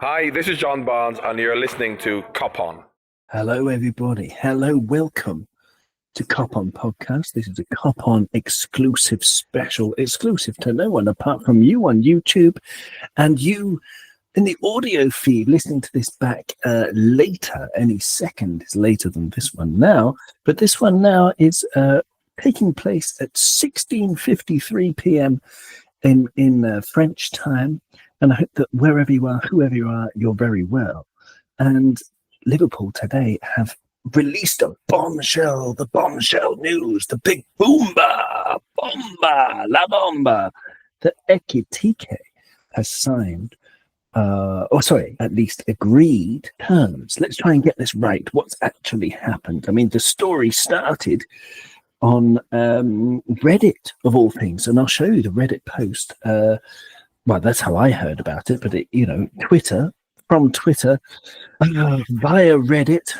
Hi, this is John Barnes, and you're listening to Kop On. Hello, everybody. Hello, welcome to Kop On podcast. This is a Kop On exclusive special, exclusive to no one apart from you on YouTube and you in the audio feed listening to this back later. Any second is later than this one now, but this one now is taking place at 16:53 p.m. in French time. And I hope that wherever you are, whoever you are, you're very well. And Liverpool today have released a bombshell, the bombshell news, the big bomba, la bomba, that Ekitike has signed, at least agreed terms. Let's try and get this right. What's actually happened? I mean, the story started on Reddit, of all things, and I'll show you the Reddit post. Well, that's how I heard about it, but Twitter, via Reddit,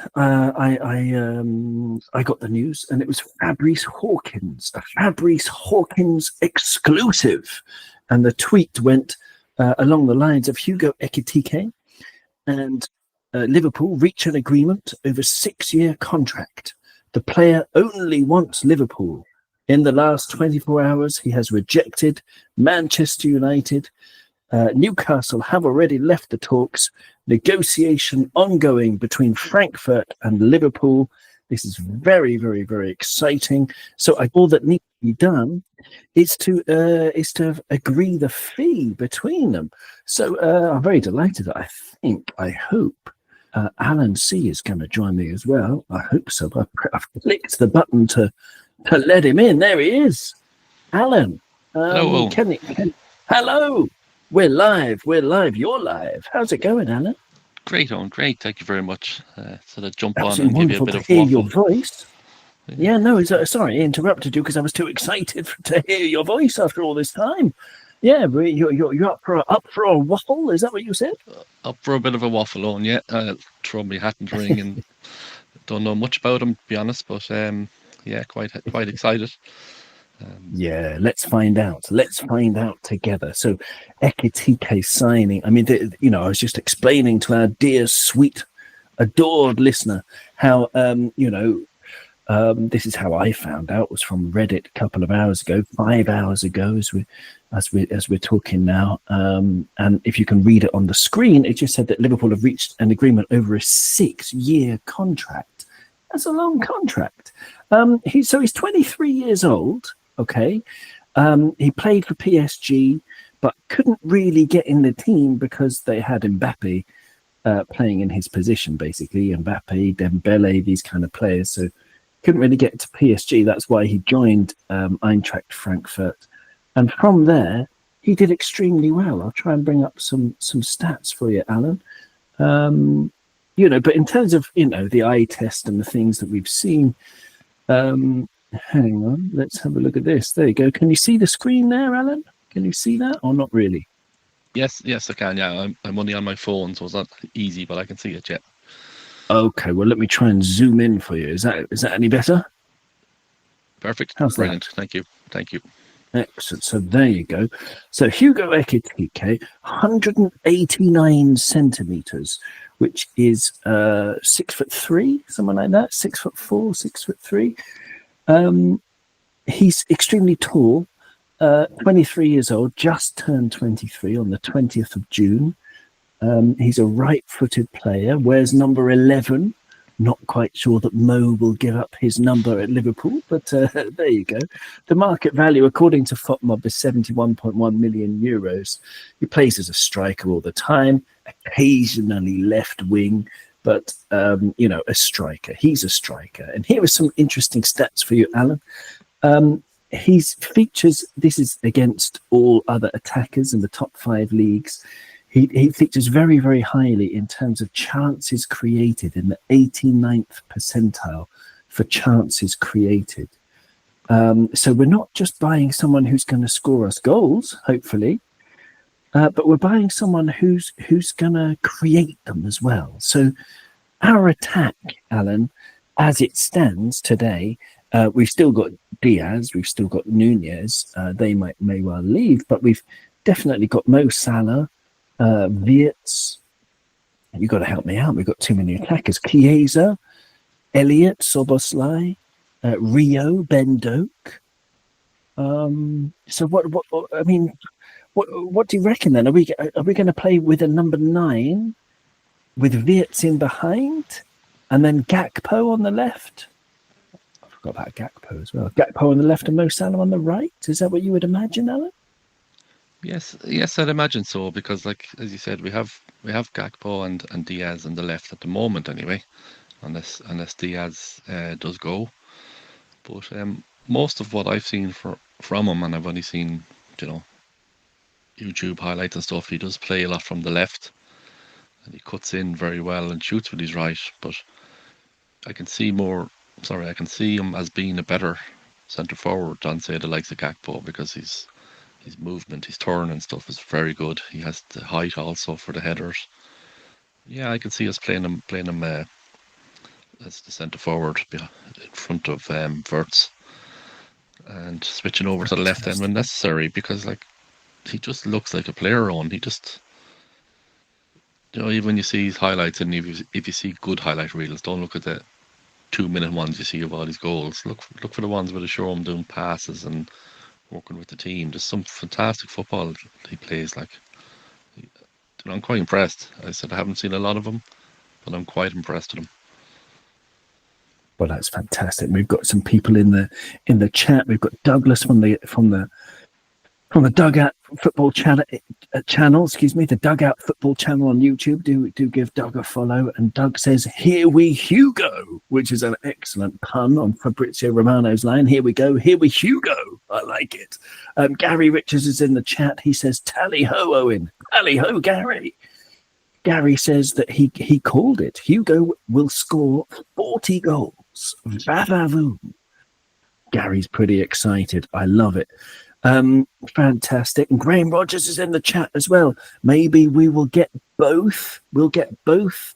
I got the news, and it was Fabrice Hawkins, a Fabrice Hawkins exclusive, and the tweet went along the lines of Hugo Ekitike and Liverpool reach an agreement over 6-year contract. The player only wants Liverpool. In the last 24 hours, he has rejected Manchester United. Newcastle have already left the talks. Negotiation ongoing between Frankfurt and Liverpool. This is very, very, very exciting. So all that needs to be done is to agree the fee between them. So I'm very delighted. I hope Alan C is going to join me as well. I hope so. I've clicked the button to let him in. There he is. Alan. Hello. Hello. We're live. You're live. How's it going, Alan? Great, Owen. Great. Thank you very much. So to jump Absolutely on and give you a bit to of hear waffle. your voice. Yeah, no, sorry, I interrupted you because I was too excited to hear your voice after all this time. Yeah, you're up for a waffle. Is that what you said? Up for a bit of a waffle, Owen. Yeah, throw my hat in the ring and don't know much about him, to be honest, but yeah, quite excited. Yeah, let's find out. Let's find out together. So, Ekitike signing. I mean, I was just explaining to our dear, sweet, adored listener how, this is how I found out. It was from Reddit a couple of hours ago, 5 hours ago, as we're talking now. And if you can read it on the screen, it just said that Liverpool have reached an agreement over a 6-year contract. That's a long contract. He's 23 years old. Okay. He played for PSG, but couldn't really get in the team because they had Mbappe playing in his position, basically. Mbappe, Dembele, these kind of players. So couldn't really get to PSG. That's why he joined Eintracht Frankfurt. And from there, he did extremely well. I'll try and bring up some stats for you, Alan. But in terms of, the eye test and the things that we've seen, hang on, let's have a look at this. There you go. Can you see the screen there, Alan? Can you see that or not really? Yes, I can. Yeah, I'm only on my phone, so it's not easy, but I can see it. Yeah. Okay, well, let me try and zoom in for you. Is that any better? Perfect. How's Brilliant. that? Thank you. Excellent. So there you go. So Hugo Ekitike, 189 centimeters, which is 6'3", something like that. 6'4", 6'3". He's extremely tall. 23 years old, just turned 23 on the 20th of June. He's a right-footed player, wears number 11. Not quite sure that Mo will give up his number at Liverpool, but there you go. The market value, according to FOTMOB, is 71.1 million euros. He plays as a striker all the time, occasionally left wing, but, a striker. He's a striker. And here are some interesting stats for you, Alan. His features, this is against all other attackers in the top 5 leagues. He features very, very highly in terms of chances created, in the 89th percentile for chances created. So we're not just buying someone who's going to score us goals, hopefully, but we're buying someone who's going to create them as well. So our attack, Alan, as it stands today, we've still got Diaz, we've still got Nunez. They may well leave, but we've definitely got Mo Salah, Wirtz, You got to help me out. We've got too many attackers. Chiesa, Elliot, Soboslai, Rio, Ben Doak. So what? I mean, what do you reckon then? Are we going to play with a number 9 with Wirtz in behind, and then Gakpo on the left? I forgot about Gakpo as well. Gakpo on the left and Mo Salah on the right. Is that what you would imagine, Alan? Yes, I'd imagine so, because like as you said, we have Gakpo and Diaz on the left at the moment anyway, unless Diaz does go. But most of what I've seen from him, and I've only seen, you know, YouTube highlights and stuff, he does play a lot from the left, and he cuts in very well and shoots with his right. But I can see him as being a better centre forward than say the likes of Gakpo, because his movement, his turn and stuff is very good. He has the height also for the headers. Yeah, I can see us playing him as the centre forward in front of Wirtz, and switching over to the left end when necessary, because like he just looks like a player on. He just, you know, even when you see his highlights, and if you see good highlight reels, don't look at the 2-minute ones you see of all his goals. Look for the ones where they show him doing passes and working with the team. There's some fantastic football he plays. Like, you know, I'm quite impressed. I said I haven't seen a lot of him, but I'm quite impressed with him. Well, that's fantastic. We've got some people in the chat. We've got Douglas from the Dugout Football channel. The Dugout Football channel on YouTube. Do give Doug a follow. And Doug says, "Here we Hugo," which is an excellent pun on Fabrizio Romano's line. Here we go. Here we Hugo. I like it. Gary Richards is in the chat. He says, "Tally ho, Owen. Tally ho, Gary." Gary says that he called it. Hugo will score 40 goals. Vavavoom. Gary's pretty excited. I love it. Fantastic. And Graham Rogers is in the chat as well. Maybe we will get both. We'll get both.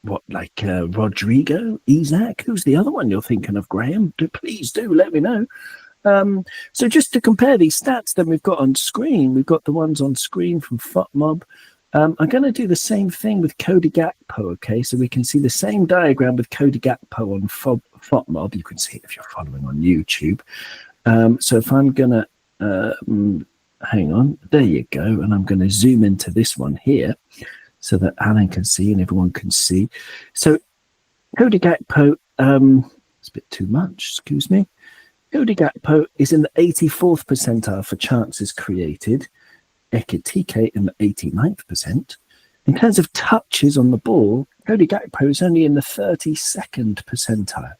What, like Rodrigo, Isaac? Who's the other one you're thinking of, Graham? Please do let me know. So just to compare these stats that we've got on screen, we've got the ones on screen from FOTMob. I'm going to do the same thing with Cody Gakpo, okay? So we can see the same diagram with Cody Gakpo on FOTMob. You can see it if you're following on YouTube. So if I'm going to, hang on, there you go. And I'm going to zoom into this one here so that Alan can see and everyone can see. So Cody Gakpo, it's a bit too much, excuse me. Cody Gakpo is in the 84th percentile for chances created. Ekitike in the 89th percent. In terms of touches on the ball, Cody Gakpo is only in the 32nd percentile,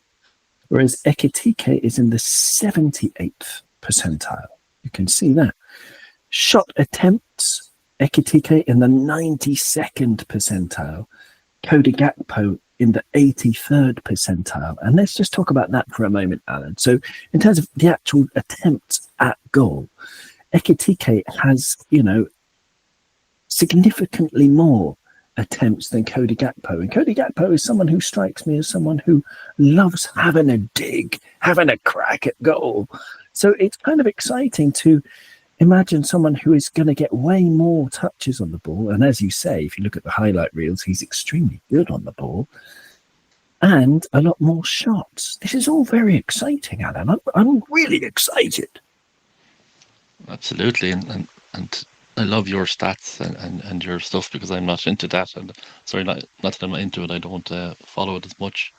whereas Ekitike is in the 78th percentile. You can see that. Shot attempts, Ekitike in the 92nd percentile, Cody Gakpo in the 83rd percentile. And let's just talk about that for a moment, Alan. So in terms of the actual attempts at goal, Ekitike has, you know, significantly more attempts than Cody Gakpo. And Cody Gakpo is someone who strikes me as someone who loves having a dig, having a crack at goal. So it's kind of exciting to imagine someone who is going to get way more touches on the ball. And as you say, if you look at the highlight reels, he's extremely good on the ball. And a lot more shots. This is all very exciting, Alan. I'm really excited. Absolutely, and I love your stats and your stuff, because I'm not into that. And sorry, not that I'm not into it. I don't follow it as much,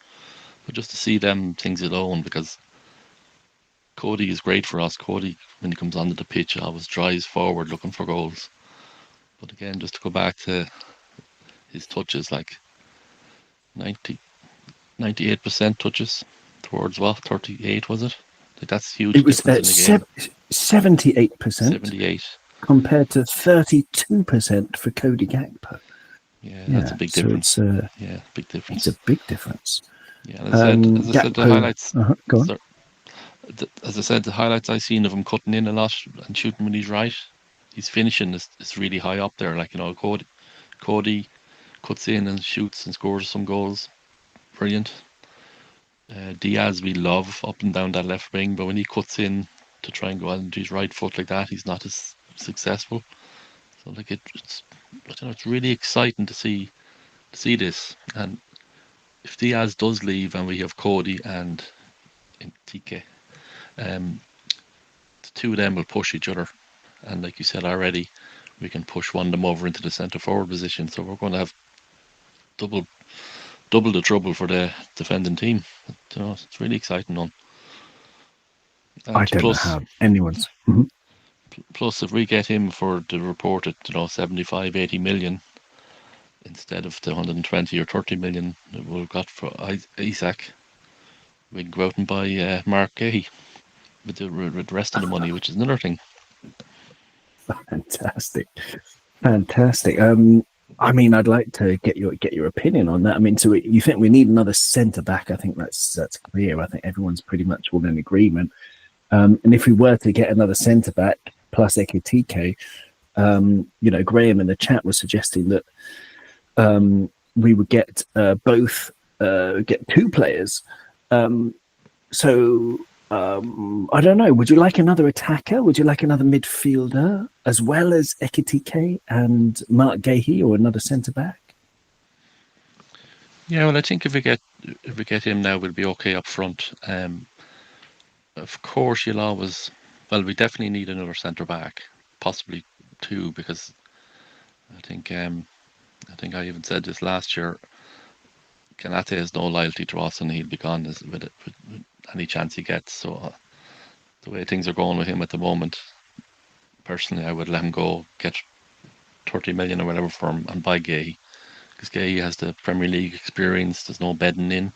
but just to see them things alone, because Cody is great for us. Cody, when he comes onto the pitch, always drives forward looking for goals. But again, just to go back to his touches, like 98% touches towards what, 38 was it? Like, that's huge. It was difference in the game. 78%. 78. Compared to 32% for Cody Gakpo. Yeah, that's a big difference. Big difference. It's a big difference. Yeah, as I said, the highlights. Go on. As I said, the highlights I've seen of him cutting in a lot and shooting when he's right, his finishing is really high up there. Like, you know, Cody cuts in and shoots and scores some goals. Brilliant. Diaz we love up and down that left wing, but when he cuts in to try and go on his right foot like that, he's not as successful. So like it's really exciting to see see this. And if Diaz does leave and we have Cody and Ekitike, the two of them will push each other. And like you said already, we can push one of them over into the centre forward position. So we're going to have double the trouble for the defending team. It's really exciting one. And I don't know how anyone's. Mm-hmm. Plus, if we get him for the reported, 75, 80 million instead of the 120 or 30 million that we've got for Isak, we can go out and buy Mark Gahey with the rest of the money, which is another thing. Fantastic. I mean, I'd like to get your opinion on that. I mean, so you think we need another centre back? I think that's clear. I think everyone's pretty much all in agreement. And if we were to get another centre back plus Ekitike, Graham in the chat was suggesting that we would get get two players. I don't know. Would you like another attacker? Would you like another midfielder as well as Ekitike and Mark Gahey, or another centre back? Yeah, well, I think if we get him now, we'll be okay up front. Of course, we definitely need another centre back, possibly two, because I think I even said this last year. Konate has no loyalty to us, and he'll be gone with any chance he gets. So the way things are going with him at the moment, personally, I would let him go, get 30 million or whatever for him, and buy Gahey, because Gahey has the Premier League experience. There's no bedding in.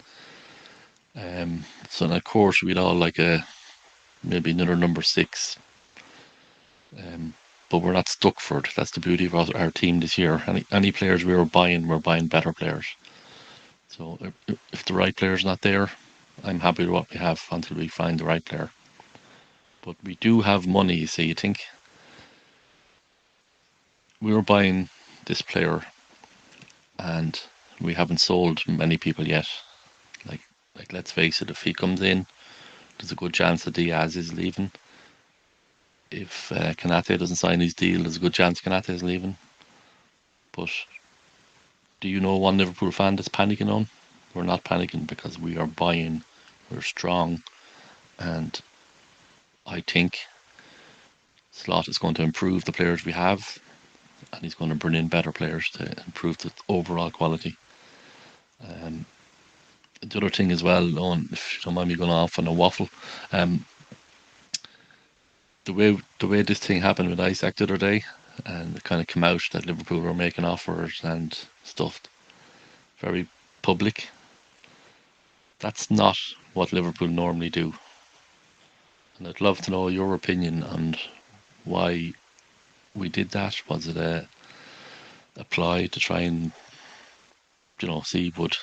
So of course we'd all like maybe another number 6. But we're not stuck for it. That's the beauty of our team this year. Any players we're buying better players. So if the right player's not there, I'm happy with what we have until we find the right player. But we do have money, you see. You think we were buying this player and we haven't sold many people yet. Like let's face it, if he comes in, there's a good chance that Diaz is leaving. If Konate doesn't sign his deal, there's a good chance Konate is leaving. But do you know one Liverpool fan that's panicking on? We're not panicking, because we are buying, we're strong, and I think Slot is going to improve the players we have, and he's going to bring in better players to improve the overall quality. The other thing as well, Owen, if you don't mind me going off on a waffle, the way this thing happened with Isaac the other day, and it kind of came out that Liverpool were making offers and stuff, very public. That's not what Liverpool normally do. And I'd love to know your opinion on why we did that. Was it a ploy to try and, see would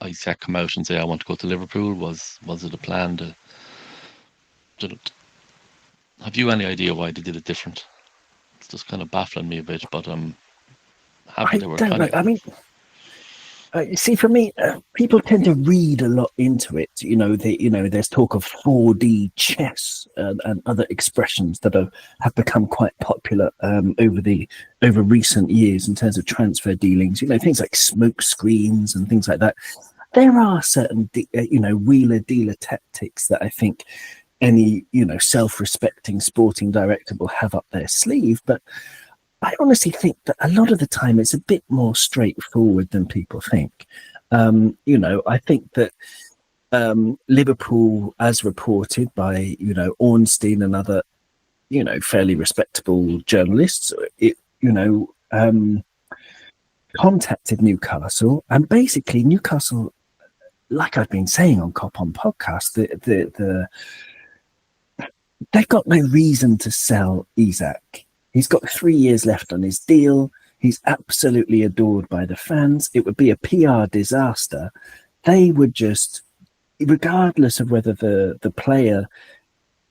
Isaac come out and say, I want to go to Liverpool? Was it a plan to have you any idea why they did it different? It's just kind of baffling me a bit, but I'm happy they were kind of... I mean, you see, for me, people tend to read a lot into it. There's talk of 4D chess and other expressions that have become quite popular over recent years in terms of transfer dealings. Things like smoke screens and things like that. There are certain, wheeler dealer tactics that I think any self-respecting sporting director will have up their sleeve, but I honestly think that a lot of the time it's a bit more straightforward than people think. I think that Liverpool, as reported by Ornstein and other fairly respectable journalists, contacted Newcastle, and basically Newcastle, like I've been saying on Kop On podcast, they've got no reason to sell Isak. He's got 3 years left on his deal. He's absolutely adored by the fans. It would be a PR disaster. They would just, regardless of whether the player,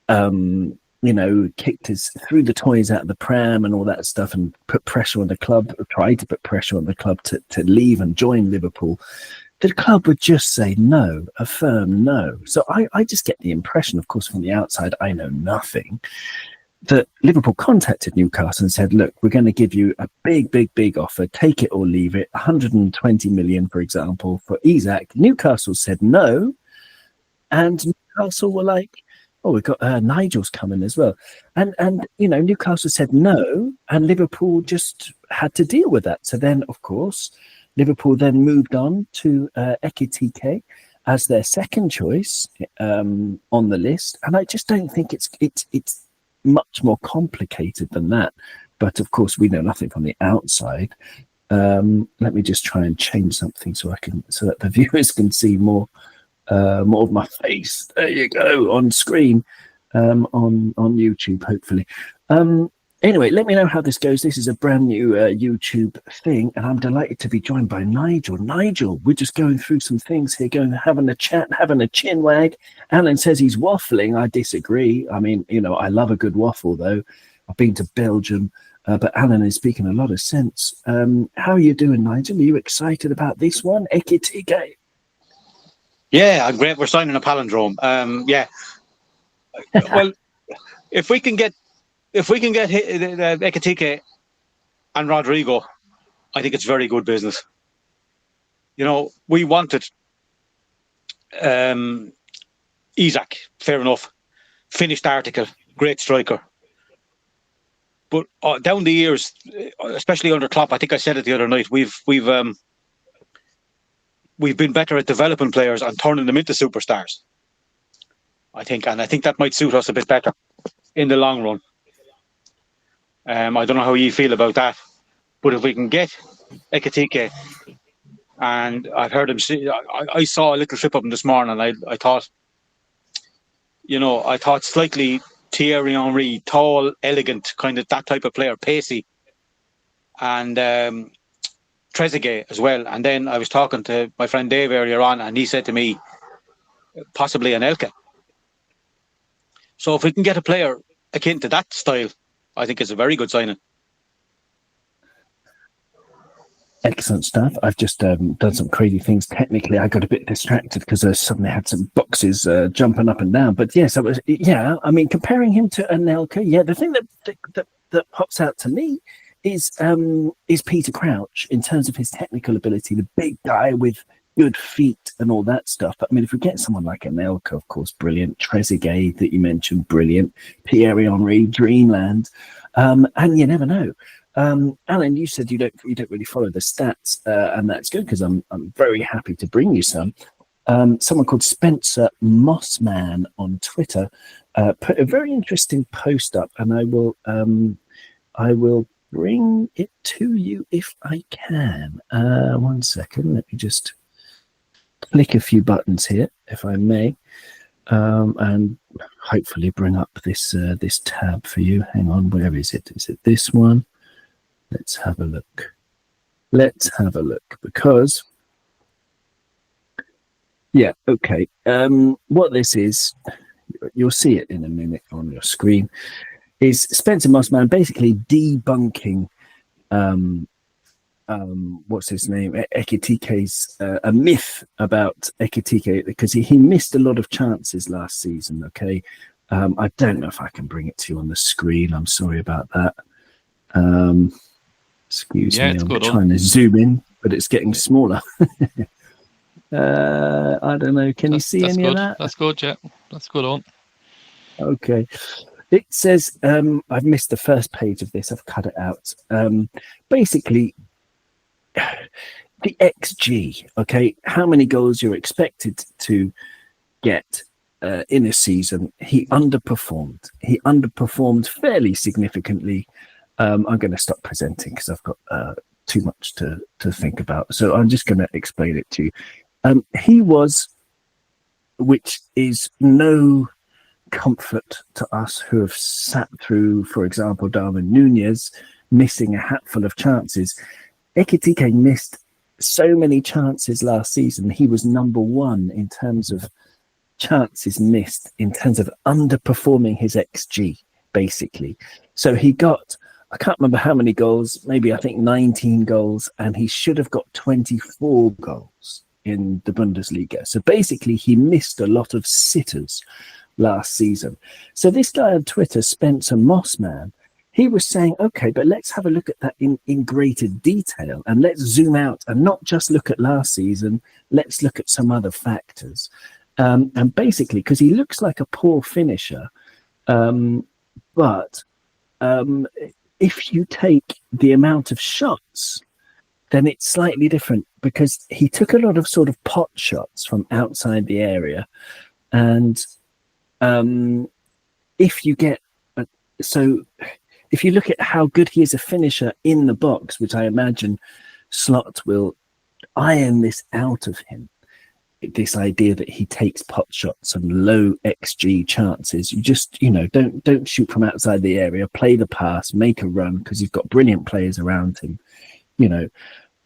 threw the toys out of the pram and all that stuff and put pressure on the club, or tried to put pressure on the club to leave and join Liverpool, the club would just say no, a firm no. So I just get the impression, of course, from the outside, I know nothing, that Liverpool contacted Newcastle and said, look, we're going to give you a big offer, take it or leave it, 120 million, for example, for Isak. Newcastle said no, and Newcastle were like, oh, we've got Nigel's coming as well. And Newcastle said no, and Liverpool just had to deal with that. So then, of course, Liverpool then moved on to Ekitike as their second choice on the list. And I just don't think it's much more complicated than that. But of course, we know nothing from the outside. Let me just try and change something so that the viewers can see more of my face. There you go, on screen, on YouTube, hopefully. Anyway, let me know how this goes. This is a brand new YouTube thing, and I'm delighted to be joined by Nigel. Nigel, we're just going through some things here, having a chat, having a chin wag. Alan says he's waffling. I disagree. I mean, I love a good waffle, though. I've been to Belgium, but Alan is speaking a lot of sense. How are you doing, Nigel? Are you excited about this one, Ekitike? Yeah, I'm great. We're signing a palindrome. Yeah. Well, if we can get Ekitike and Rodrigo, I think it's very good business. We wanted Isak, fair enough. Finished article, great striker. But down the years, especially under Klopp, I think I said it the other night, we've been better at developing players and turning them into superstars. I think that might suit us a bit better in the long run. I don't know how you feel about that, but if we can get Ekitike, and I've heard him say, I saw a little clip of him this morning, and I thought slightly Thierry Henry, tall, elegant, kind of that type of player, pacey, and Trezeguet as well. And then I was talking to my friend Dave earlier on, and he said to me, possibly an Elka. So if we can get a player akin to that style, I think it's a very good signing. Excellent stuff. I've just done some crazy things. Technically, I got a bit distracted because I suddenly had some boxes jumping up and down. But yes, I mean, comparing him to Anelka, the thing that pops out to me is Peter Crouch in terms of his technical ability, the big guy with good feet and all that stuff. But I mean, if we get someone like Anelka, of course, brilliant. Trezeguet that you mentioned, brilliant. Thierry Henry, dreamland. And you never know. Alan, you said you don't really follow the stats, and that's good because I'm very happy to bring you some. Someone called Spencer Mossman on Twitter put a very interesting post up, and I will bring it to you if I can. 1 second, let me just click a few buttons here, if I may, and hopefully bring up this tab for you. Hang on, where is it? Is it this one? Let's have a look. Because, okay. What this is, you'll see it in a minute on your screen, is Spencer Mossman basically debunking, what's his name, Ekitike's, a myth about Ekitike, because he missed a lot of chances last season, okay? I don't know if I can bring it to you on the screen. I'm sorry about that. Excuse me, I'm trying to zoom in, but it's getting smaller. I don't know. Can you see any of that? That's good, yeah. That's good on. Okay. It says, I've missed the first page of this. I've cut it out. Basically, the XG, okay, how many goals you're expected to get in a season. He underperformed. He underperformed fairly significantly. I'm going to stop presenting because I've got too much to think about. So I'm just going to explain it to you. He was, which is no comfort to us who have sat through, for example, Darwin Nunez missing a hatful of chances. Ekitike missed so many chances last season. He was number one in terms of chances missed, in terms of underperforming his XG, basically. So he got, I can't remember how many goals, maybe I think 19 goals, and he should have got 24 goals in the Bundesliga. So basically he missed a lot of sitters, last season. So this guy on Twitter, Spencer Mossman, he was saying, okay, but let's have a look at that in greater detail, and let's zoom out and not just look at last season. Let's look at some other factors. And basically, because he looks like a poor finisher, but if you take the amount of shots, then it's slightly different, because he took a lot of sort of pot shots from outside the area. And if you get, if you look at how good he is a finisher in the box, which I imagine Slot will iron this out of him, this idea that he takes pot shots and low XG chances. You just, don't shoot from outside the area, play the pass, make a run, because you've got brilliant players around him,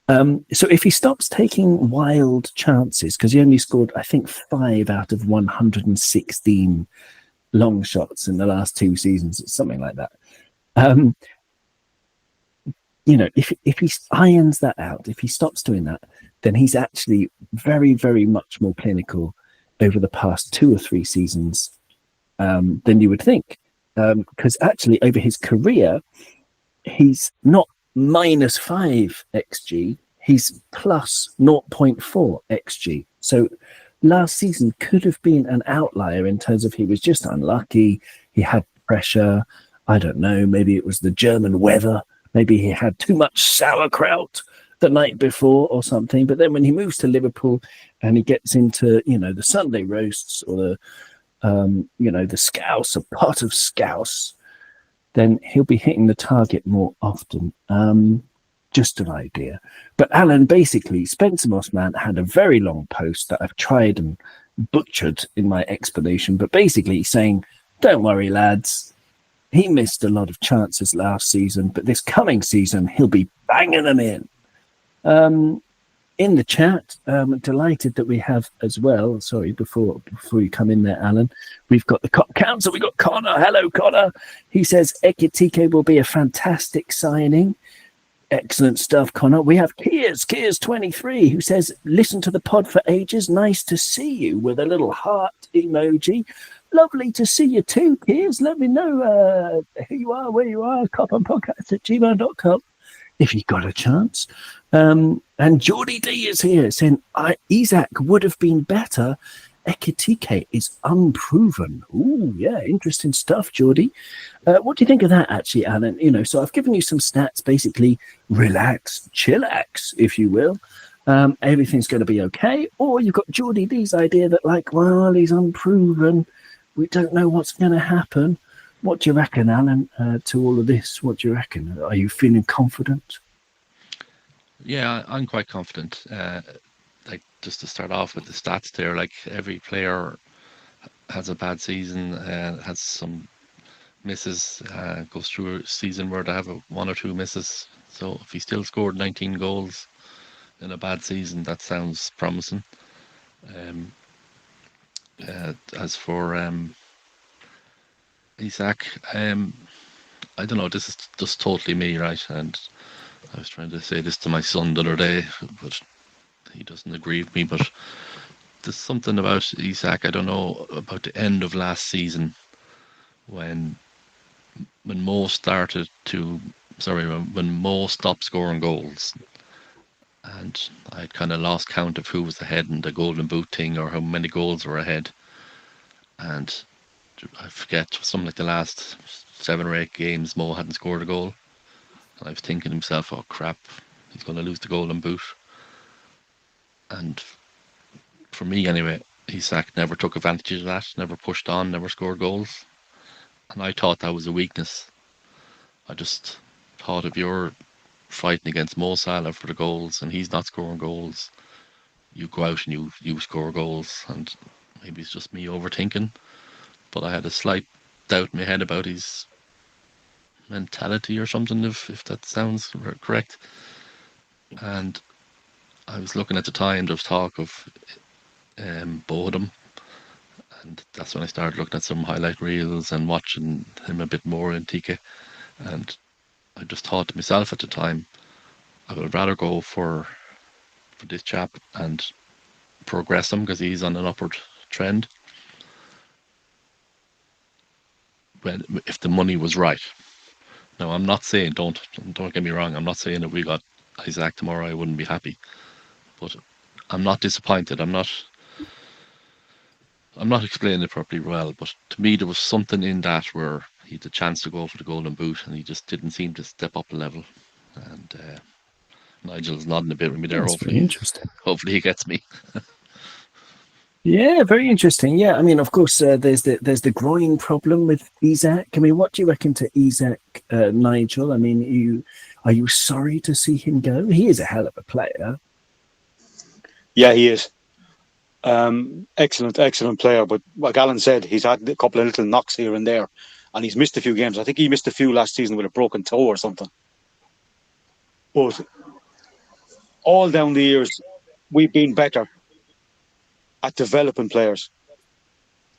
So if he stops taking wild chances, because he only scored, I think, 5 out of 116 long shots in the last 2 seasons, it's something like that. If he irons that out, if he stops doing that, then he's actually very, very much more clinical over the past 2 or 3 seasons than you would think. Because actually, over his career, he's not -5 XG, he's plus 0.4 XG. So last season could have been an outlier in terms of he was just unlucky, he had pressure, I don't know, maybe it was the German weather, maybe he had too much sauerkraut the night before or something. But then when he moves to Liverpool and he gets into, the Sunday roasts or the scouse, a pot of scouse, then he'll be hitting the target more often. Just an idea. But Alan, basically, Spencer Mossman had a very long post that I've tried and butchered in my explanation, but basically he's saying, don't worry, lads. He missed a lot of chances last season, but this coming season, he'll be banging them in. In the chat, delighted that we have as well. Sorry, before you come in there, Alan, we've got the Kop Council. We've got Connor. Hello, Connor. He says Ekitike will be a fantastic signing. Excellent stuff, Connor. We have Kears 23, who says, listen to the pod for ages. Nice to see you, with a little heart emoji. Lovely to see you too, Kears. Let me know who you are, where you are. koponpodcast@gmail.com if you got a chance. And Geordie D is here saying, Isaac would have been better. Ekitike is unproven. Ooh, yeah, interesting stuff, Geordie. What do you think of that, actually, Alan? So I've given you some stats, basically relax, chillax, if you will. Everything's going to be okay. Or you've got Geordie D's idea that, he's unproven. We don't know what's going to happen. What do you reckon, Alan, to all of this? What do you reckon? Are you feeling confident? Yeah, I'm quite confident. Just to start off with the stats there, every player has a bad season, has some misses, goes through a season where they have 1 or 2 misses. So if he still scored 19 goals in a bad season, that sounds promising. As for Isaac, I don't know, this is just totally me, right? And I was trying to say this to my son the other day, but he doesn't agree with me. But there's something about Isaac, I don't know, about the end of last season when Mo stopped scoring goals, and I had kind of lost count of who was ahead in the Golden Boot thing, or how many goals were ahead. And I forget, something like the last 7 or 8 games, Mo hadn't scored a goal. And I was thinking to myself, oh crap, he's going to lose the Golden Boot. And for me anyway, Isaac never took advantage of that, never pushed on, never scored goals. And I thought that was a weakness. I just thought, if you're fighting against Mo Salah for the goals and he's not scoring goals, you go out and you score goals. And maybe it's just me overthinking, but I had a slight doubt in my head about his mentality or something, if that sounds correct. And I was looking at the time, there was talk of Bodum, and that's when I started looking at some highlight reels and watching him a bit more in Tika. And I just thought to myself at the time, I would rather go for this chap and progress him, because he's on an upward trend. if the money was right. Now, I'm not saying, don't get me wrong, I'm not saying if we got Isaac tomorrow I wouldn't be happy, but I'm not disappointed. I'm not explaining it properly well, but to me there was something in that where he had the chance to go for the golden boot and he just didn't seem to step up a level. And Nigel's nodding a bit with me there. That's very interesting. Hopefully he gets me. Yeah, very interesting. Yeah, I mean, of course, there's the groin problem with Isak. I mean, what do you reckon to Isak, Nigel? I mean, are you sorry to see him go? He is a hell of a player. Yeah, he is. Excellent player. But like Alan said, he's had a couple of little knocks here and there, and he's missed a few games. I think he missed a few last season with a broken toe or something. But all down the years, we've been better at developing players.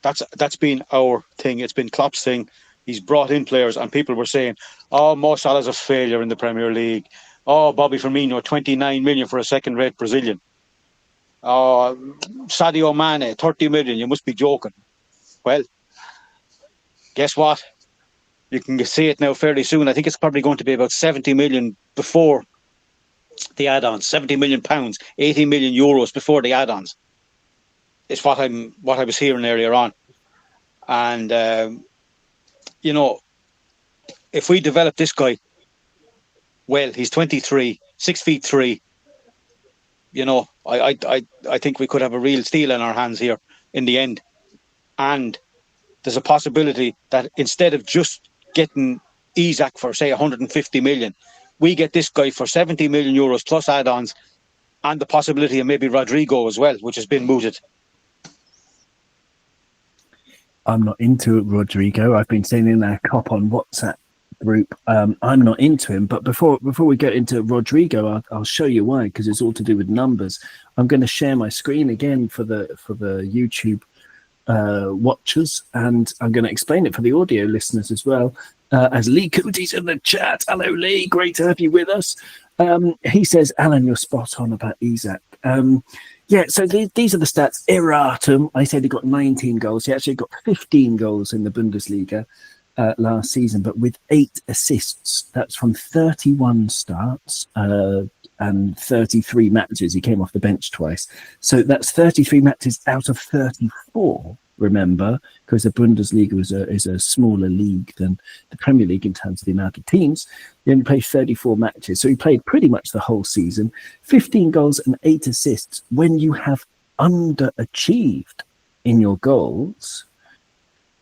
That's been our thing. It's been Klopp's thing. He's brought in players, and people were saying, "Oh, Mo Salah's a failure in the Premier League. Oh, Bobby Firmino, 29 million for a second-rate Brazilian. Oh, Sadio Mane, 30 million. You must be joking." Well, guess what? You can see it now fairly soon. I think it's probably going to be about 70 million before the add-ons. 70 million pounds, 80 million euros before the add-ons. Is what I was hearing earlier on. And you know, if we develop this guy well, he's 23, 6'3". You know, I think we could have a real steal in our hands here in the end. And there's a possibility that instead of just getting Isak for say 150 million, we get this guy for 70 million euros plus add-ons, and the possibility of maybe Rodrigo as well, which has been mooted. I'm not into Rodrigo. I've been saying in our Kop On WhatsApp group, I'm not into him. But before we get into Rodrigo, I'll show you why, because it's all to do with numbers. I'm going to share my screen again for the YouTube watchers, and I'm going to explain it for the audio listeners as well. As Lee Cootie's in the chat. Hello, Lee. Great to have you with us. He says, Alan, you're spot on about Isak. Yeah, so these are the stats. Erratum. I said he got 19 goals. He actually got 15 goals in the Bundesliga last season, but with 8 assists. That's from 31 starts and 33 matches. He came off the bench twice. So that's 33 matches out of 34, remember, because the Bundesliga is a smaller league than the Premier League in terms of the amount of teams. He only played 34 matches, so he played pretty much the whole season. 15 goals and 8 assists. When you have underachieved in your goals,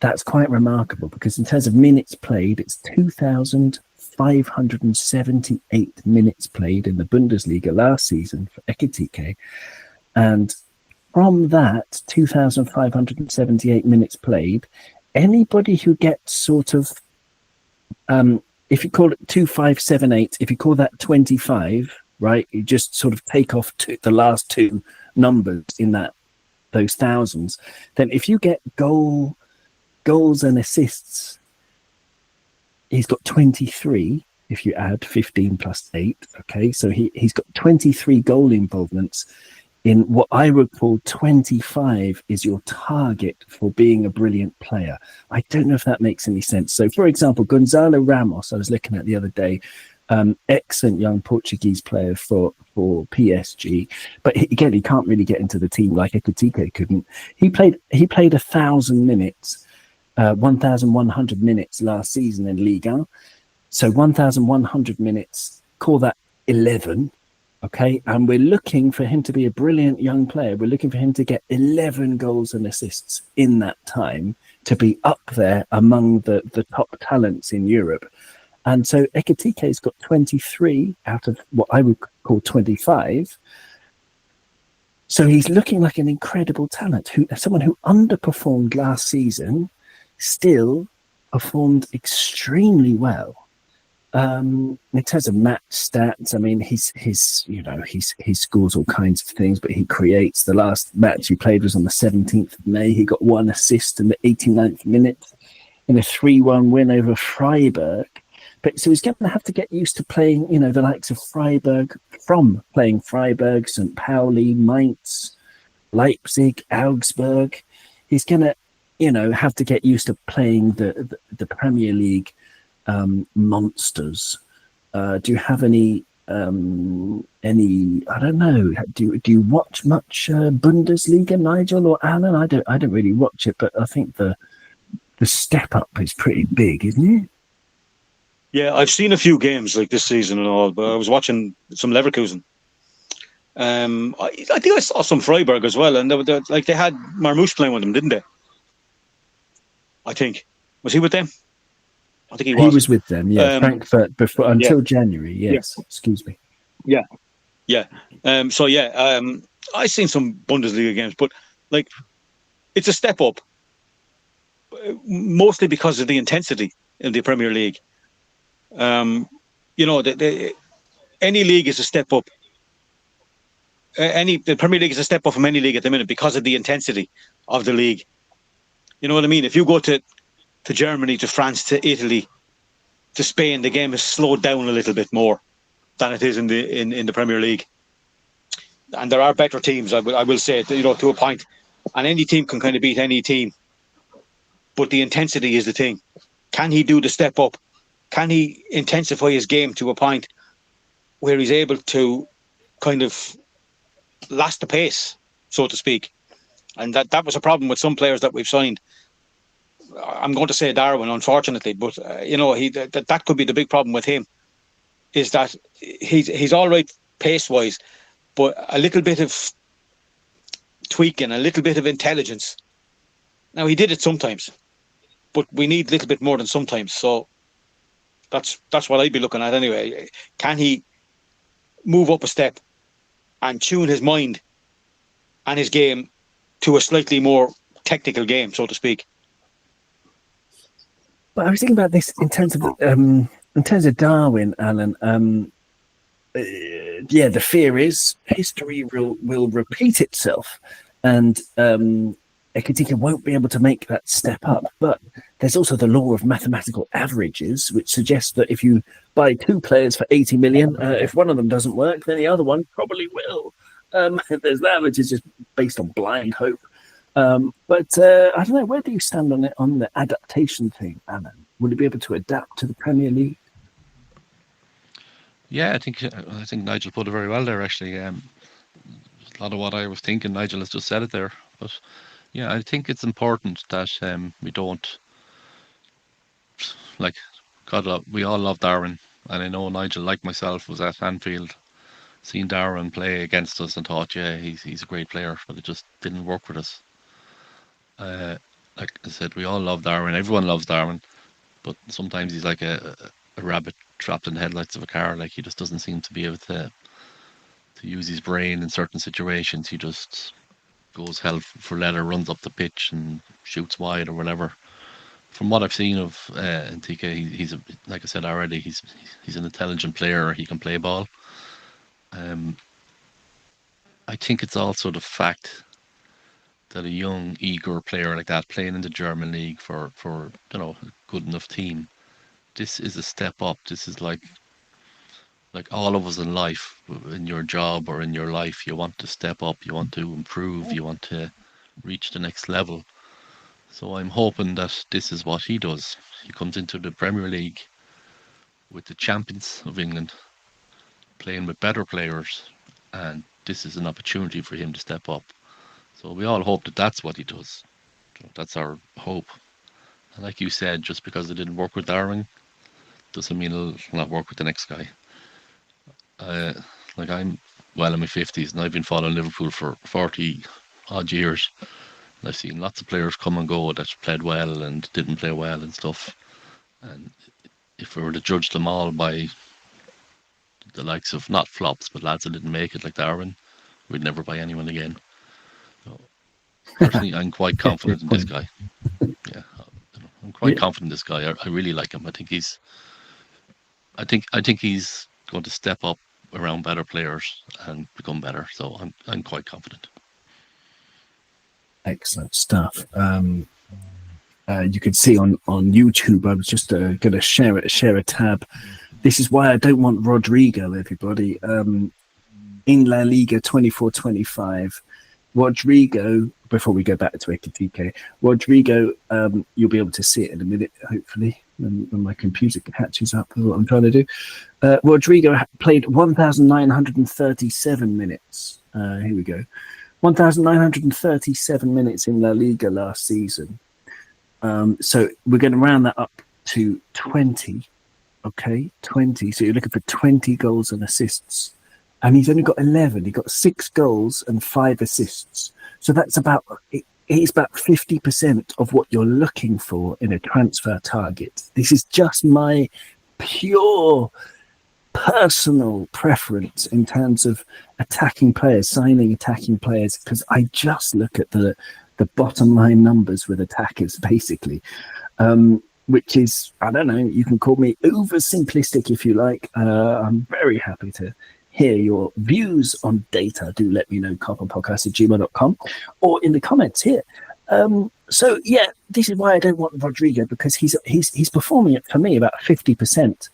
that's quite remarkable, because in terms of minutes played, it's 2,578 minutes played in the Bundesliga last season for Ekitike. And from that 2,578 minutes played, anybody who gets sort of, if you call it 2,578, if you call that 25, right, you just sort of take off the last 2 numbers in those thousands, then if you get goals and assists, he's got 23 if you add 15 plus 8. Okay, so he's got 23 goal involvements in what I would call 25 is your target for being a brilliant player. I don't know if that makes any sense. So, for example, Gonzalo Ramos, I was looking at the other day, excellent young Portuguese player for PSG, but again, he can't really get into the team like Ekitike couldn't. He played 1,000 minutes, 1,100 minutes last season in Liga. So 1,100 minutes, call that 11. Okay, and we're looking for him to be a brilliant young player. We're looking for him to get 11 goals and assists in that time to be up there among the top talents in Europe. And so Ekitike's got 23 out of what I would call 25. So he's looking like an incredible talent, someone who underperformed last season, still performed extremely well. In terms of match stats, I mean, he scores all kinds of things, but he creates. The last match he played was on the 17th of May. He got 1 assist in the 89th minute in a 3-1 win over Freiburg. But so he's going to have to get used to playing, the likes of Freiburg, from playing Freiburg, St. Pauli, Mainz, Leipzig, Augsburg. He's going to have to get used to playing the Premier League monsters. Do you have any? I don't know. Do you watch much Bundesliga, Nigel or Alan? I don't really watch it, but I think the step up is pretty big, isn't it? Yeah, I've seen a few games like this season and all, but I was watching some Leverkusen. I think I saw some Freiburg as well, and they had Marmouche playing with them, didn't they? I think. Was he with them? I think he was. He was with them, yeah. Frankfurt before until January. Yes, excuse me. Yeah. I've seen some Bundesliga games, but like, it's a step up, mostly because of the intensity in the Premier League. Any league is a step up. The Premier League is a step up from any league at the minute because of the intensity of the league. You know what I mean? If you go to Germany, to France, to Italy, to Spain, the game is slowed down a little bit more than it is in the Premier League. And there are better teams, I will say, to a point. And any team can kind of beat any team. But the intensity is the thing. Can he do the step up? Can he intensify his game to a point where he's able to kind of last the pace, so to speak? And that was a problem with some players that we've signed. I'm going to say Darwin, unfortunately, but that could be the big problem with him, is that he's all right pace-wise, but a little bit of tweaking, a little bit of intelligence. Now, he did it sometimes, but we need a little bit more than sometimes. So that's what I'd be looking at anyway. Can he move up a step and tune his mind and his game to a slightly more technical game, so to speak? But I was thinking about this in terms of Darwin, Alan. The fear is history will repeat itself, and Ekitike won't be able to make that step up. But there's also the law of mathematical averages, which suggests that if you buy two players for 80 million, if one of them doesn't work, then the other one probably will. There's that, which is just based on blind hope. But I don't know, where do you stand on the adaptation thing, Alan? Will he be able to adapt to the Premier League? Yeah, I think Nigel put it very well there, actually. A lot of what I was thinking, Nigel has just said it there. But yeah, I think it's important that we don't, like, we all love Darwin. And I know Nigel, like myself, was at Anfield, seen Darwin play against us and thought, yeah, he's a great player, but it just didn't work with us. Like I said, we all love Darwin. Everyone loves Darwin, but sometimes he's like a rabbit trapped in the headlights of a car. Like, he just doesn't seem to be able to use his brain in certain situations. He just goes hell for leather, runs up the pitch and shoots wide or whatever. From what I've seen of Ekitike, he's like I said already, he's an intelligent player. He can play ball. I think it's also the fact that a young, eager player like that playing in the German league for a good enough team, this is a step up. This is like all of us in life, in your job or in your life, you want to step up, you want to improve, you want to reach the next level. So I'm hoping that this is what he does. He comes into the Premier League with the champions of England, playing with better players, and this is an opportunity for him to step up. So we all hope that that's what he does. So that's our hope. And like you said, just because it didn't work with Darwin doesn't mean it'll not work with the next guy. I'm well in my 50s and I've been following Liverpool for 40 odd years. And I've seen lots of players come and go that played well and didn't play well and stuff. And if we were to judge them all by the likes of, not flops, but lads that didn't make it like Darwin, we'd never buy anyone again. So, personally, I'm quite confident in this guy. Yeah, I'm quite confident in this guy. I really like him. I think he's going to step up around better players and become better. So I'm quite confident. Excellent stuff. You can see on YouTube. I was just going to share a tab. This is why I don't want Rodrigo. Everybody, in La Liga 24-25, Rodrigo, before we go back to Ekitike, Rodrigo, you'll be able to see it in a minute, hopefully, when my computer catches up with what I'm trying to do. Rodrigo played 1,937 minutes. Here we go. 1,937 minutes in La Liga last season. So we're going to round that up to 20. Okay, 20. So you're looking for 20 goals and assists. And he's only got 11. He got 6 goals and 5 assists. So that's about 50% of what you're looking for in a transfer target. This is just my pure personal preference in terms of signing attacking players, because I just look at the bottom line numbers with attackers, basically. Which is, I don't know, you can call me oversimplistic if you like. I'm very happy to hear your views on data. Do let me know, koponpodcast@gmail.com, or in the comments here. So yeah, this is why I don't want Rodrigo, because he's performing it for me about 50%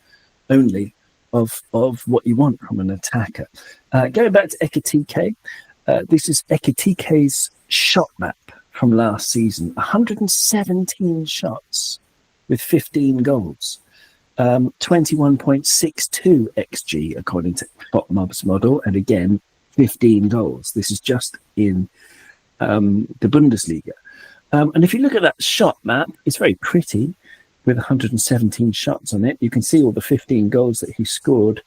only of what you want from an attacker. Going back to Ekitike, this is Ekitike's shot map from last season. 117 shots with 15 goals. 21.62 XG according to FotMob's model, and again 15 goals. This is just in the Bundesliga. And if you look at that shot map, it's very pretty with 117 shots on it. You can see all the 15 goals that he scored,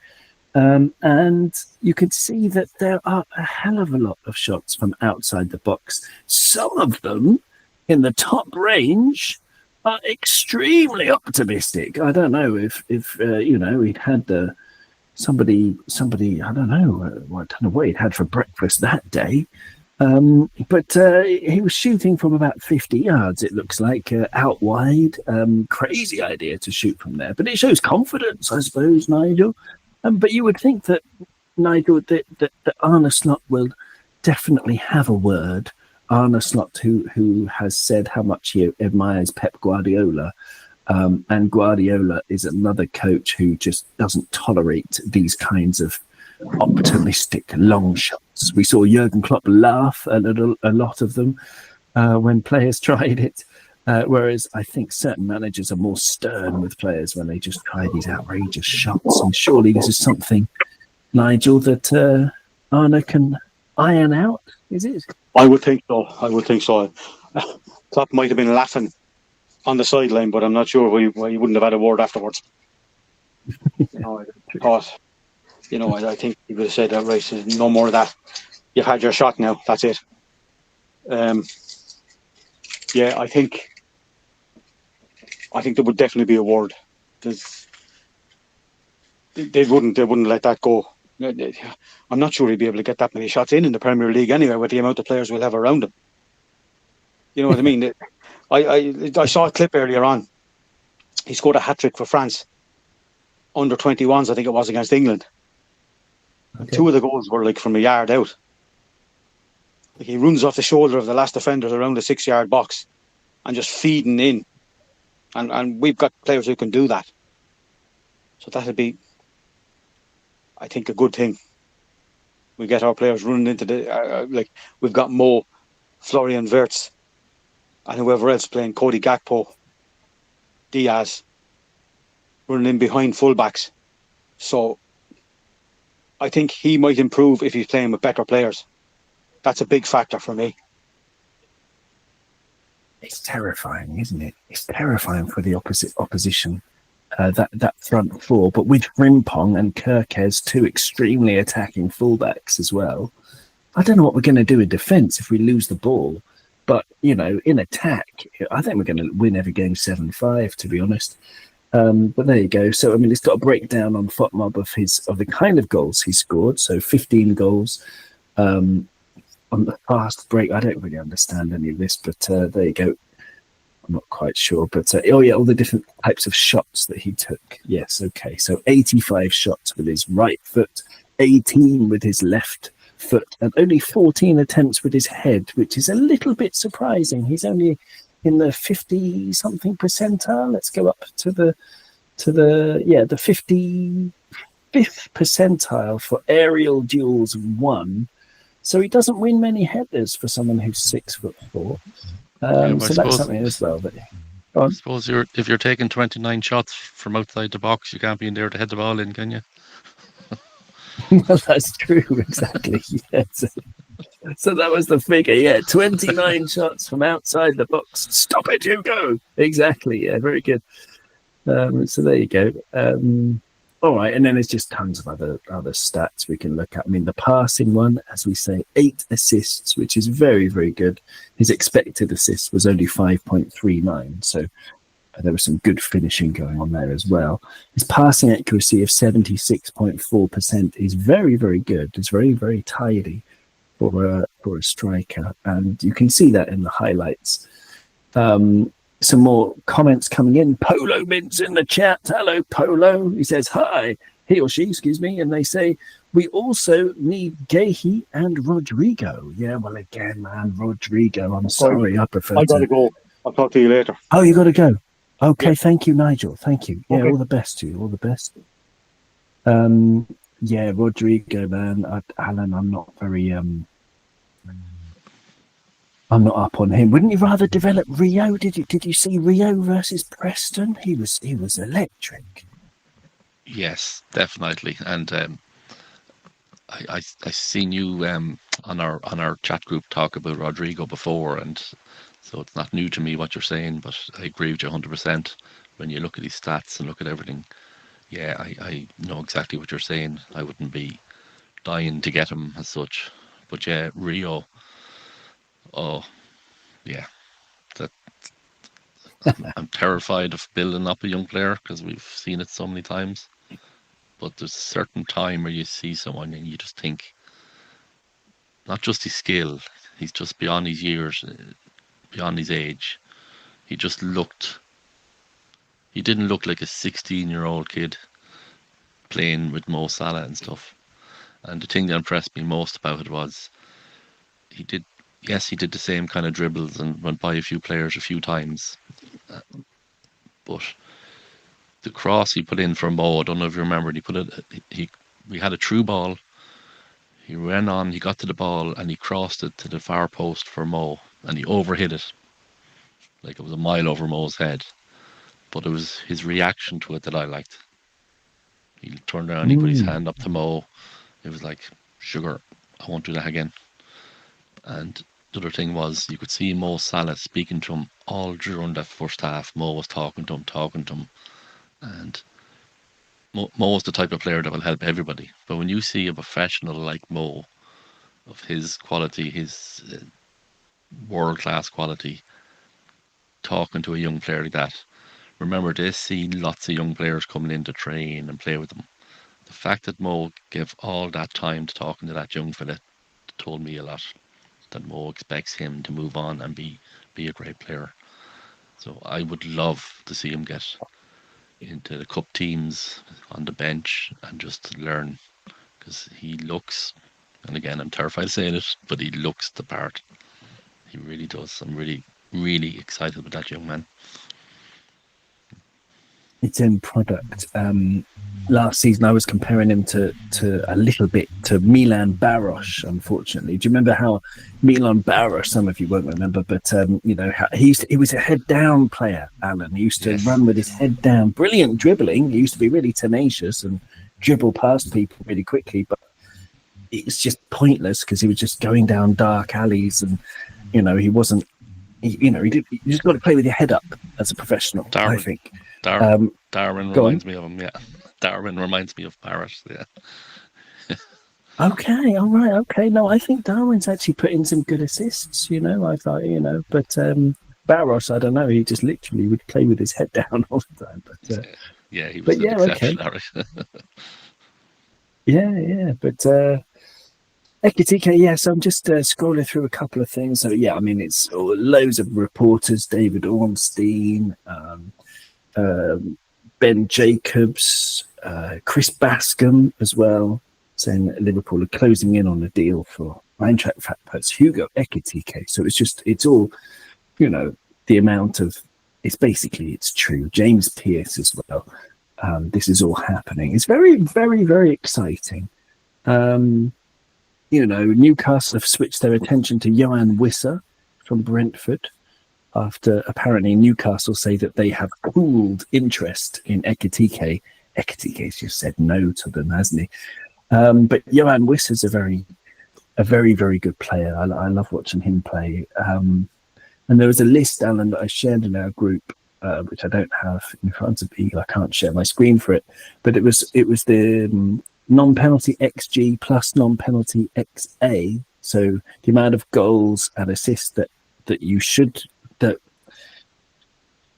and you can see that there are a hell of a lot of shots from outside the box. Some of them in the top range are extremely optimistic. I don't know if he'd had somebody. I don't know what he'd had for breakfast that day, but he was shooting from about 50 yards. It looks like out wide. Crazy idea to shoot from there, but it shows confidence, I suppose, Nigel. But you would think that Nigel, that Arne Slot will definitely have a word. Arne Slot, who has said how much he admires Pep Guardiola, and Guardiola is another coach who just doesn't tolerate these kinds of optimistic long shots. We saw Jurgen Klopp laugh at a lot of them when players tried it, whereas I think certain managers are more stern with players when they just try these outrageous shots. And surely this is something, Nigel, that Arne can iron out, is it? I would think so. Klopp might have been laughing on the sideline, but I'm not sure why he wouldn't have had a word afterwards. I think he would have said that, right, no more of that. You've had your shot now. That's it. Yeah, I think there would definitely be a word. They wouldn't let that go. I'm not sure he'd be able to get that many shots in the Premier League anyway, with the amount of players we'll have around him. You know what I mean? I saw a clip earlier on. He scored a hat-trick for France. Under 21s, I think it was, against England. Okay. 2 of the goals were like from a yard out. Like, he runs off the shoulder of the last defenders around the 6-yard box and just feeding in. And we've got players who can do that. So that'd be, I think, a good thing. We get our players running into the we've got Mo, Florian Wirtz, and whoever else playing, Cody Gakpo, Diaz, running in behind fullbacks. So I think he might improve if he's playing with better players. That's a big factor for me. It's terrifying, isn't it? It's terrifying for the opposition. That front four, but with Frimpong and Kerkez, 2 extremely attacking fullbacks as well. I don't know what we're going to do in defence if we lose the ball, but in attack, I think we're going to win every game 7-5, to be honest. But there you go. So it's got a breakdown on FotMob of the kind of goals he scored. So 15 goals on the fast break. I don't really understand any of this, but there you go. I'm not quite sure, but all the different types of shots that he took. Yes, okay. So 85 shots with his right foot, 18 with his left foot, and only 14 attempts with his head, which is a little bit surprising. He's only in the 50-something percentile. Let's go up to the 55th percentile for aerial duels won So he doesn't win many headers for someone who's 6'4". Well, So that's something as well. But I suppose if you're taking 29 shots from outside the box, you can't be in there to head the ball in, can you? well, that's true, exactly. Yeah, so that was the figure. Yeah, 29 shots from outside the box. Stop it, Hugo. Exactly. Yeah, very good. So there you go. All right, and then there's just tons of other stats we can look at. I mean, the passing one, as we say, 8 assists, which is very, very good. His expected assist was only 5.39, so there was some good finishing going on there as well. His passing accuracy of 76.4% is very, very good. It's very, very tidy for a striker, and you can see that in the highlights. Some more comments coming in. Polo Mint's in the chat. Hello, Polo. He says hi. He or she, excuse me. And they say, we also need Gehi and Rodrigo. Yeah, well, again, man, Rodrigo. I'm sorry. I prefer I got to go. I'll talk to you later. Oh, you got to go. Okay, Yeah. Thank you, Nigel. Thank you. Yeah, Okay. all the best to you. All the best. Yeah, Rodrigo, man. Alan, I'm not very... I'm not up on him. Wouldn't you rather develop Rio? Did you see Rio versus Preston? He was electric. Yes, definitely. And I seen you on our chat group talk about Rodrigo before, and so it's not new to me what you're saying, but I agree with you 100%. When you look at his stats and look at everything, yeah, I know exactly what you're saying. I wouldn't be dying to get him as such. But yeah, Rio, oh yeah, that I'm terrified of building up a young player because we've seen it so many times. But there's a certain time where you see someone and you just think, not just his skill, he's just beyond his years, beyond his age. He didn't look like a 16-year-old kid playing with Mo Salah and stuff. And the thing that impressed me most about it was he did the same kind of dribbles and went by a few players a few times. But the cross he put in for Mo, I don't know if you remember, we had a through ball. He ran on, he got to the ball, and he crossed it to the far post for Mo, and he overhit it. Like it was a mile over Mo's head. But it was his reaction to it that I liked. He turned around, he put his hand up to Mo. It was like, sugar, I won't do that again. And the other thing was, you could see Mo Salah speaking to him all during that first half. Mo was talking to him. And Mo was the type of player that will help everybody. But when you see a professional like Mo, of his quality, his world-class quality, talking to a young player like that, remember, they see lots of young players coming in to train and play with them. The fact that Mo gave all that time to talking to that young fella told me a lot. That Mo expects him to move on and be a great player. So I would love to see him get into the cup teams on the bench and just learn, because he looks, and again, I'm terrified of saying it, but he looks the part. He really does. I'm really, really excited with that young man. It's in product. Last season, I was comparing him to a little bit to Milan Baros, unfortunately. Do you remember how Milan Baros, some of you won't remember, but he was a head down player, Alan. He used to run with his head down. Brilliant dribbling. He used to be really tenacious and dribble past people really quickly, but it's just pointless because he was just going down dark alleys, and he wasn't. You just got to play with your head up as a professional, I think. Darwin reminds me of him, yeah. Darwin reminds me of Barrett, yeah. Okay, all right, okay. No, I think Darwin's actually put in some good assists, I thought, but Barros, I don't know, he just literally would play with his head down all the time. But yeah, he was an exception, okay. Yeah, but Ekitike, yes, I'm just scrolling through a couple of things. So, yeah, I mean, it's loads of reporters, David Ornstein, Ben Jacobs, Chris Bascom as well, saying that Liverpool are closing in on a deal for Eintracht Frankfurt's Hugo Ekitike. So it's all, the amount of, it's true. James Pearce as well. This is all happening. It's very, very, very exciting. Newcastle have switched their attention to Johan Wissa from Brentford after apparently Newcastle say that they have cooled interest in Ekitike. Ekitike's just said no to them, hasn't he? But Johan Wissa's a very, very good player. I love watching him play. And there was a list, Alan, that I shared in our group, which I don't have in front of me. I can't share my screen for it. But it was the non-penalty XG plus non-penalty XA. So the amount of goals and assists that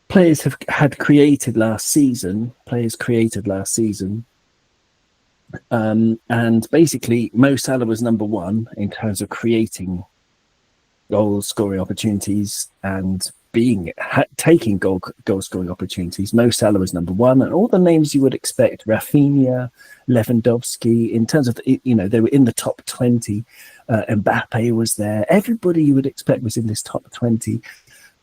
players had created last season. And basically, Mo Salah was number one in terms of creating goals, scoring opportunities, and taking goal scoring opportunities. Mo Salah was number one, and all the names you would expect: Rafinha, Lewandowski. In terms of they were in the top 20. Mbappe was there. Everybody you would expect was in this top 20,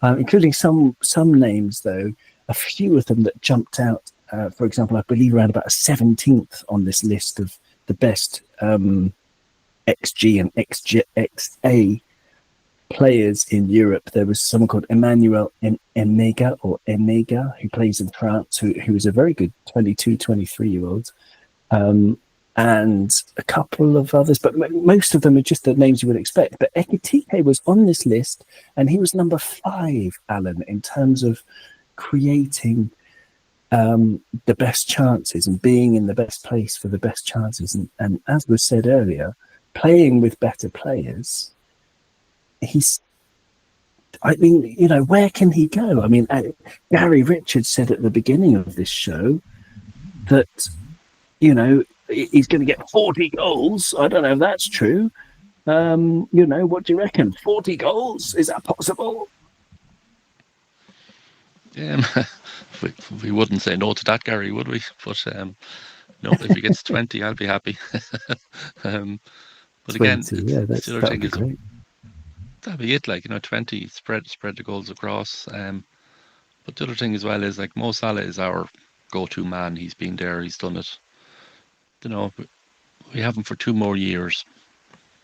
including some names though. A few of them that jumped out. For example, I believe around about a 17th on this list of the best XG and XA players in Europe. There was someone called Emmanuel Enega, who plays in France, who is a very good 22, 23-year-old. And a couple of others, but most of them are just the names you would expect. But Ekitike was on this list, and he was number 5, Alan, in terms of creating the best chances and being in the best place for the best chances. And as was said earlier, playing with better players, where can he go? I mean, Gary Richards said at the beginning of this show that, he's going to get 40 goals. I don't know if that's true. What do you reckon? 40 goals? Is that possible? Yeah, we wouldn't say no to that, Gary, would we? But no, if he gets 20, I'll be happy. But 20, again, the other thing is great. That'd be it. 20 spread the goals across. But the other thing as well is Mo Salah is our go-to man. He's been there. He's done it. We have him for 2 more years.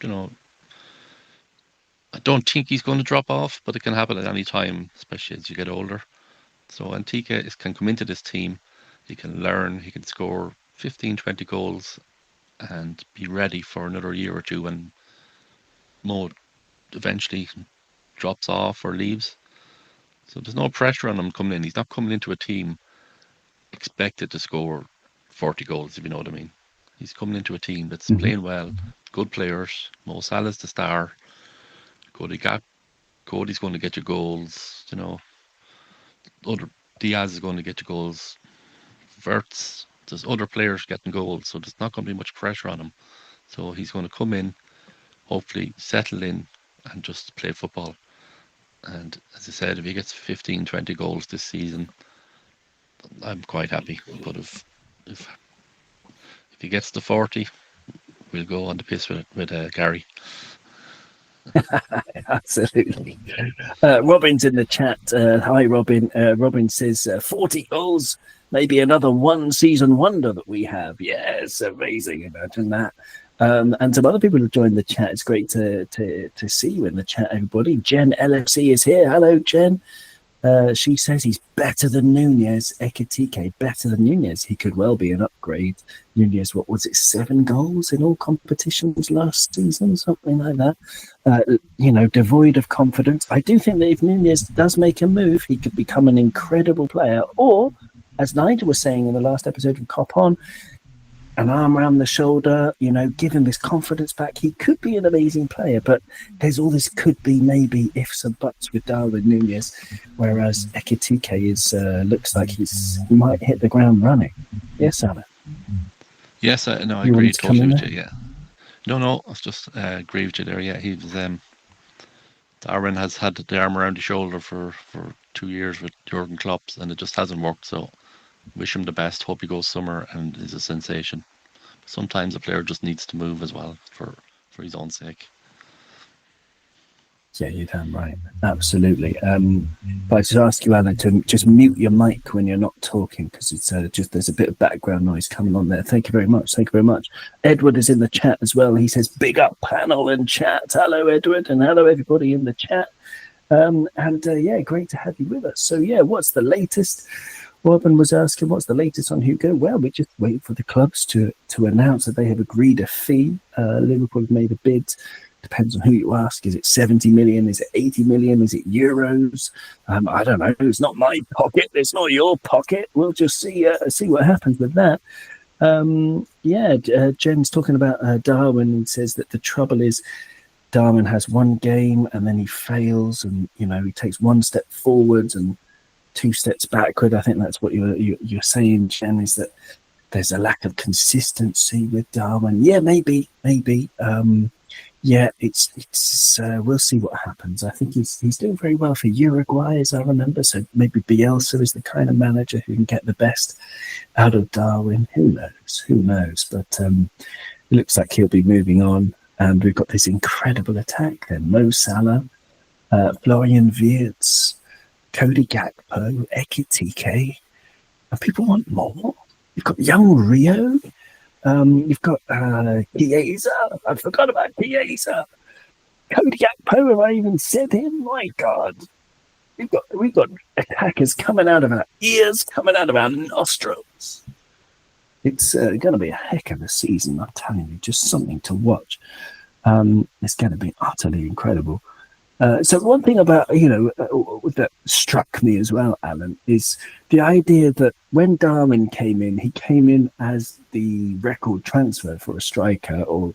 I don't think he's going to drop off, but it can happen at any time, especially as you get older. So Ekitike can come into this team. He can learn. He can score 15, 20 goals and be ready for another year or two when Mo eventually drops off or leaves. So there's no pressure on him coming in. He's not coming into a team expected to score 40 goals, if you know what I mean. He's coming into a team that's playing well, good players. Mo Salah's the star. Cody's going to get you goals, Other Diaz is going to get you goals. Verts, there's other players getting goals, so there's not going to be much pressure on him. So he's going to come in, hopefully settle in and just play football. And as I said, if he gets 15, 20 goals this season, I'm quite happy. But if he gets to 40, we'll go on the piss with Gary. Absolutely. Robin's in the chat. Hi, Robin. Robin says 40 goals, maybe another one-season wonder that we have. Yes, amazing. Imagine that. And some other people have joined the chat. It's great to see you in the chat, everybody. Jen LFC is here. Hello, Jen. She says he's better than Nunez. Ekitike, better than Nunez. He could well be an upgrade. Nunez, what was it, 7 goals in all competitions last season? Something like that. Devoid of confidence. I do think that if Nunez does make a move, he could become an incredible player. Or, as Nigel was saying in the last episode of Kop On, an arm around the shoulder, give him his confidence back. He could be an amazing player, but there's all this could be, maybe, ifs and buts with Darwin Nunez, whereas Ekitike looks like he might hit the ground running. Yes, Anna? Yes, I agree totally with you, yeah. No, I just agree with you there, yeah. He was, Darwin has had the arm around the shoulder for 2 years with Jurgen Klopp, and it just hasn't worked, so wish him the best. Hope he goes somewhere and is a sensation. Sometimes a player just needs to move as well for his own sake. Yeah, you're damn right. Absolutely. But I just ask you, Alan, to just mute your mic when you're not talking, because it's just there's a bit of background noise coming on there. Thank you very much. Thank you very much. Edward is in the chat as well. He says, "Big up panel and chat." Hello, Edward, and hello everybody in the chat. Yeah, great to have you with us. So yeah, what's the latest? Robin was asking, what's the latest on Hugo? Well, we're just waiting for the clubs to announce that they have agreed a fee. Liverpool have made a bid. Depends on who you ask. Is it 70 million? Is it 80 million? Is it euros? I don't know. It's not my pocket. It's not your pocket. We'll just see what happens with that. Jen's talking about Darwin and says that the trouble is Darwin has one game and then he fails, and he takes one step forwards and two steps backward. I think that's what you're saying, Jen, is that there's a lack of consistency with Darwin. Yeah, maybe. It's we'll see what happens. I think he's doing very well for Uruguay, as I remember. So maybe Bielsa is the kind of manager who can get the best out of Darwin. Who knows? But it looks like he'll be moving on. And we've got this incredible attack then. Mo Salah, Florian Wirtz, Cody Gakpo, Ekitike. And people want more. You've got young Rio. You've got Chiesa. I forgot about Chiesa. Cody Gakpo, have I even said him? My God. We've got attackers coming out of our ears, coming out of our nostrils. It's going to be a heck of a season, I'm telling you. Just something to watch. It's going to be utterly incredible. So one thing about, that struck me as well, Alan, is the idea that when Darwin came in, he came in as the record transfer for a striker, or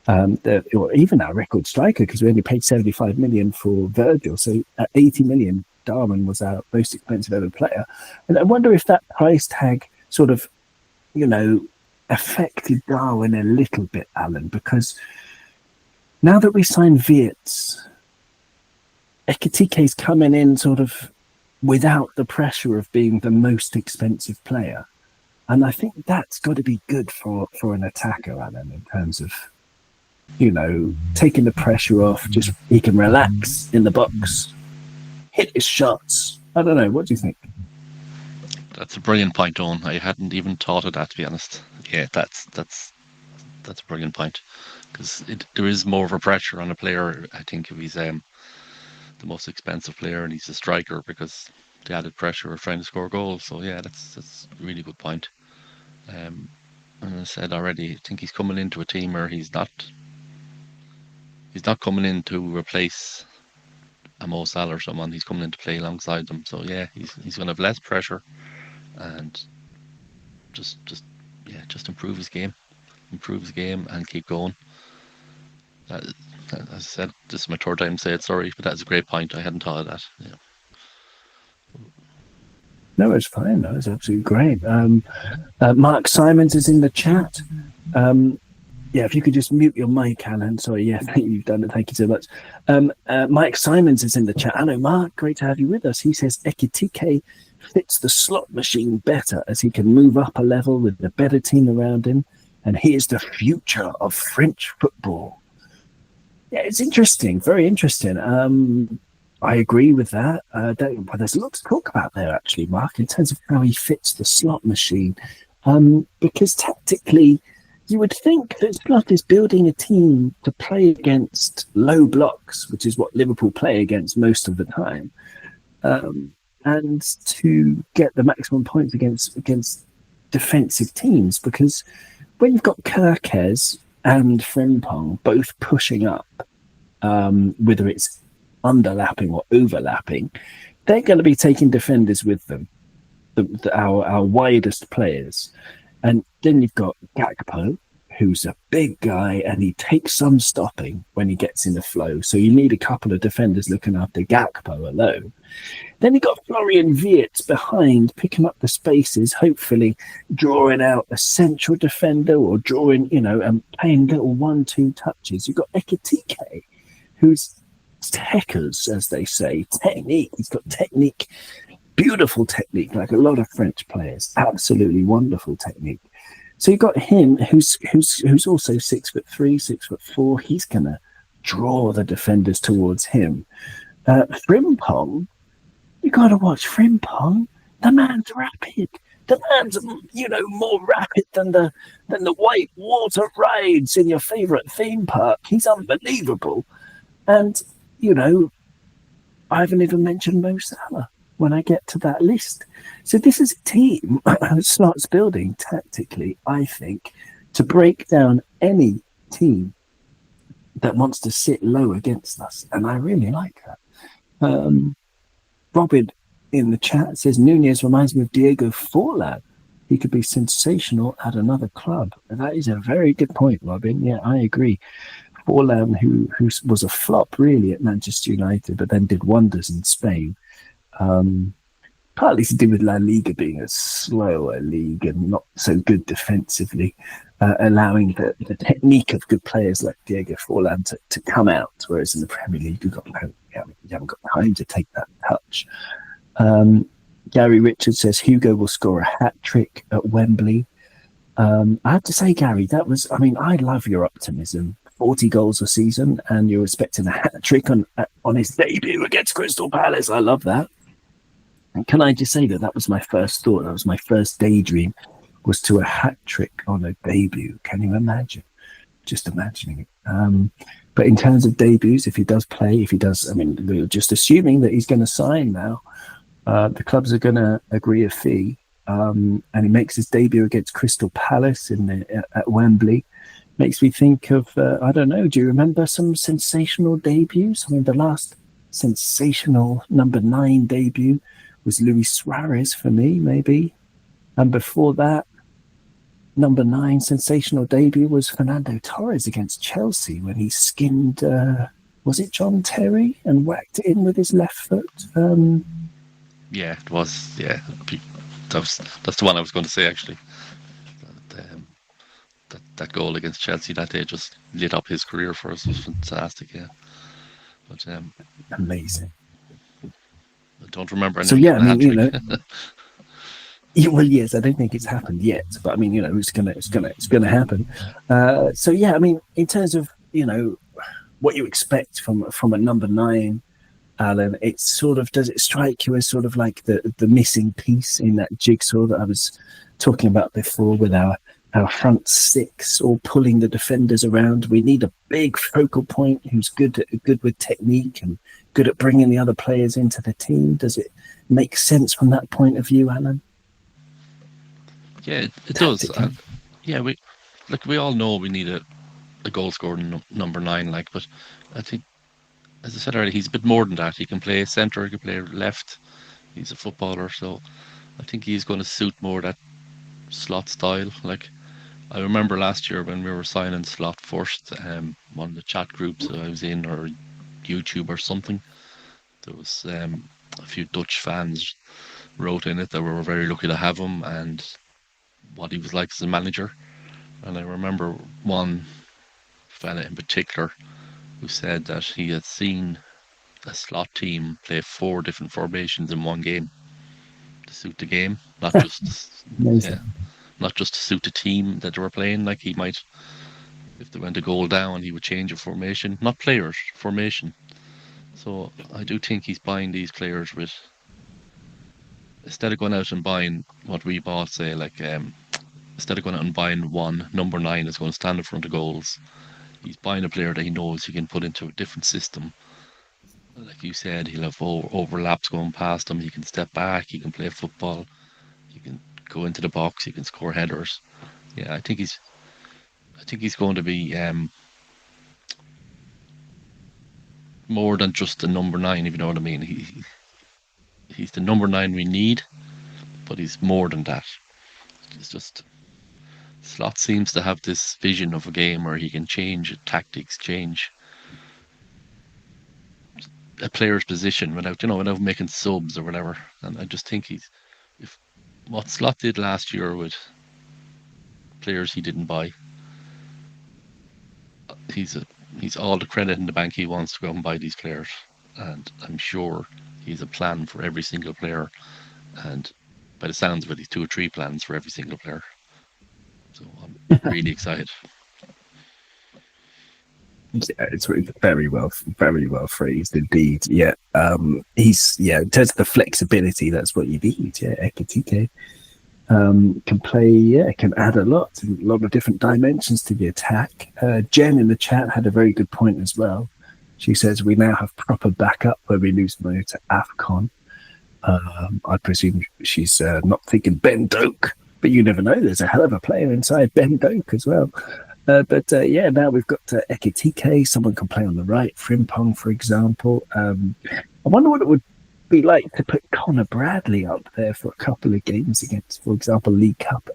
even our record striker, because we only paid 75 million for Virgil. So at 80 million, Darwin was our most expensive ever player. And I wonder if that price tag sort of, affected Darwin a little bit, Alan, because now that we signed Wirtz, Ekitike's coming in sort of without the pressure of being the most expensive player. And I think that's got to be good for an attacker, Alan, in terms of, taking the pressure off. Just he can relax in the box, hit his shots. I don't know. What do you think? That's a brilliant point, Owen. I hadn't even thought of that, to be honest. Yeah, that's a brilliant point, because there is more of a pressure on a player, I think, if he's the most expensive player and he's a striker, because the added pressure of trying to score goals. So yeah, that's a really good point. And as I said already, I think he's coming into a team where he's not coming in to replace a Mo Salah or someone. He's coming in to play alongside them. So yeah, he's going to have less pressure and just improve his game and keep going. As I said, this is my third time saying it, sorry, but that's a great point. I hadn't thought of that. Yeah. No, it's fine. No, it's absolutely great. Mark Simons is in the chat. If you could just mute your mic, Alan. Sorry, yeah, you've done it. Thank you so much. Mike Simons is in the chat. Hello, Mark. Great to have you with us. He says Ekitike fits the slot machine better as he can move up a level with a better team around him. And he is the future of French football. Yeah, it's interesting. Very interesting. I agree with that. There's a lot to talk about there, actually, Mark, in terms of how he fits the slot machine. Because tactically, you would think that Slot is building a team to play against low blocks, which is what Liverpool play against most of the time, and to get the maximum points against defensive teams. Because when you've got Kerkez and Frimpong both pushing up, whether it's underlapping or overlapping, they're going to be taking defenders with them, our widest players. And then you've got Gakpo, who's a big guy, and he takes some stopping when he gets in the flow. So you need a couple of defenders looking after Gakpo alone. Then you've got Florian Wirtz behind, picking up the spaces, hopefully drawing out a central defender or drawing, and playing little 1-2 touches. You've got Ekitike, who's techers, as they say, technique. He's got technique. Beautiful technique, like a lot of French players. Absolutely wonderful technique. So you've got him, who's also 6'3", 6'4". He's gonna draw the defenders towards him. Frimpong, you got to watch Frimpong. The man's rapid. The man's, more rapid than the white water rides in your favourite theme park. He's unbelievable. And, I haven't even mentioned Mo Salah when I get to that list. So this is a team Slot's building tactically, I think, to break down any team that wants to sit low against us. And I really like that. Robin in the chat says Nunez reminds me of Diego Forlan. He could be sensational at another club. And that is a very good point, Robin. Yeah, I agree. Forlan, who was a flop really at Manchester United, but then did wonders in Spain. Partly to do with La Liga being a slower league and not so good defensively, allowing the technique of good players like Diego Forlan to come out, whereas in the Premier League you haven't got time to take that touch. Gary Richards says Hugo will score a hat-trick at Wembley. I have to say, Gary, I love your optimism. 40 goals a season, and you're expecting a hat-trick on his debut against Crystal Palace. I love that. And can I just say that was my first thought, that was my first daydream, was to a hat-trick on a debut. Can you imagine? Just imagining it. But in terms of debuts, if he does play, we're just assuming that he's going to sign now. The clubs are going to agree a fee, and he makes his debut against Crystal Palace at Wembley. Makes me think of, I don't know, do you remember some sensational debuts? The last sensational number 9 debut was Luis Suarez for me, maybe. And before that, number 9 sensational debut was Fernando Torres against Chelsea when he skinned, was it John Terry, and whacked it in with his left foot? Yeah, it was. Yeah, that's the one I was going to say actually. That goal against Chelsea that day just lit up his career for us. It was fantastic. Yeah, but amazing. I don't remember. So yeah, well, yes, I don't think it's happened yet, but it's gonna happen. So yeah, in terms of what you expect from a number 9, Alan, it's sort of, does it strike you as sort of like the missing piece in that jigsaw that I was talking about before with our front 6 all pulling the defenders around? We need a big focal point who's good with technique and good at bringing the other players into the team. Does it make sense from that point of view, Alan? Yeah, it does. We all know we need a goal scoring number 9, but I think, as I said earlier, he's a bit more than that. He can play centre, he can play left. He's a footballer, so I think he's going to suit more that Slot style. I remember last year when we were signing Slot first, one of the chat groups that I was in, or YouTube or something, there was a few Dutch fans wrote in it that we were very lucky to have him and what he was like as a manager. And I remember one fella in particular who said that he had seen a Slot team play 4 different formations in one game to suit the game, not just not just to suit the team that they were playing. He might, if they went a goal down, he would change a formation, not players, formation. So I do think he's buying these players with, instead of going out and buying what we bought, say, instead of going out and buying one number 9 that's going to stand in front of goals, he's buying a player that he knows he can put into a different system. Like you said, he'll have overlaps going past him. He can step back. He can play football. He can go into the box. He can score headers. Yeah, I think he's going to be more than just a number 9, if you know what I mean. He's the number 9 we need, but he's more than that. It's just Slot seems to have this vision of a game where he can change tactics, change a player's position without making subs or whatever. And I just think if what Slot did last year with players he didn't buy, he's all the credit in the bank. He wants to go and buy these players, and I'm sure he's a plan for every single player, and by the sounds of it, he's 2 or 3 plans for every single player. So I'm really excited. Yeah, it's very well phrased indeed. Yeah, he's in terms of the flexibility, that's what you need. Yeah, Ekitike can play. Yeah, can add a lot of different dimensions to the attack. Jen in the chat had a very good point as well. She says we now have proper backup where we lose Mo to AFCON. I presume she's not thinking Ben Doak, but you never know. There's a hell of a player inside Ben Doak as well. But now we've got Ekitike. Someone can play on the right, Frimpong, for example. I wonder what it would be like to put Connor Bradley up there for a couple of games against, for example, League Cup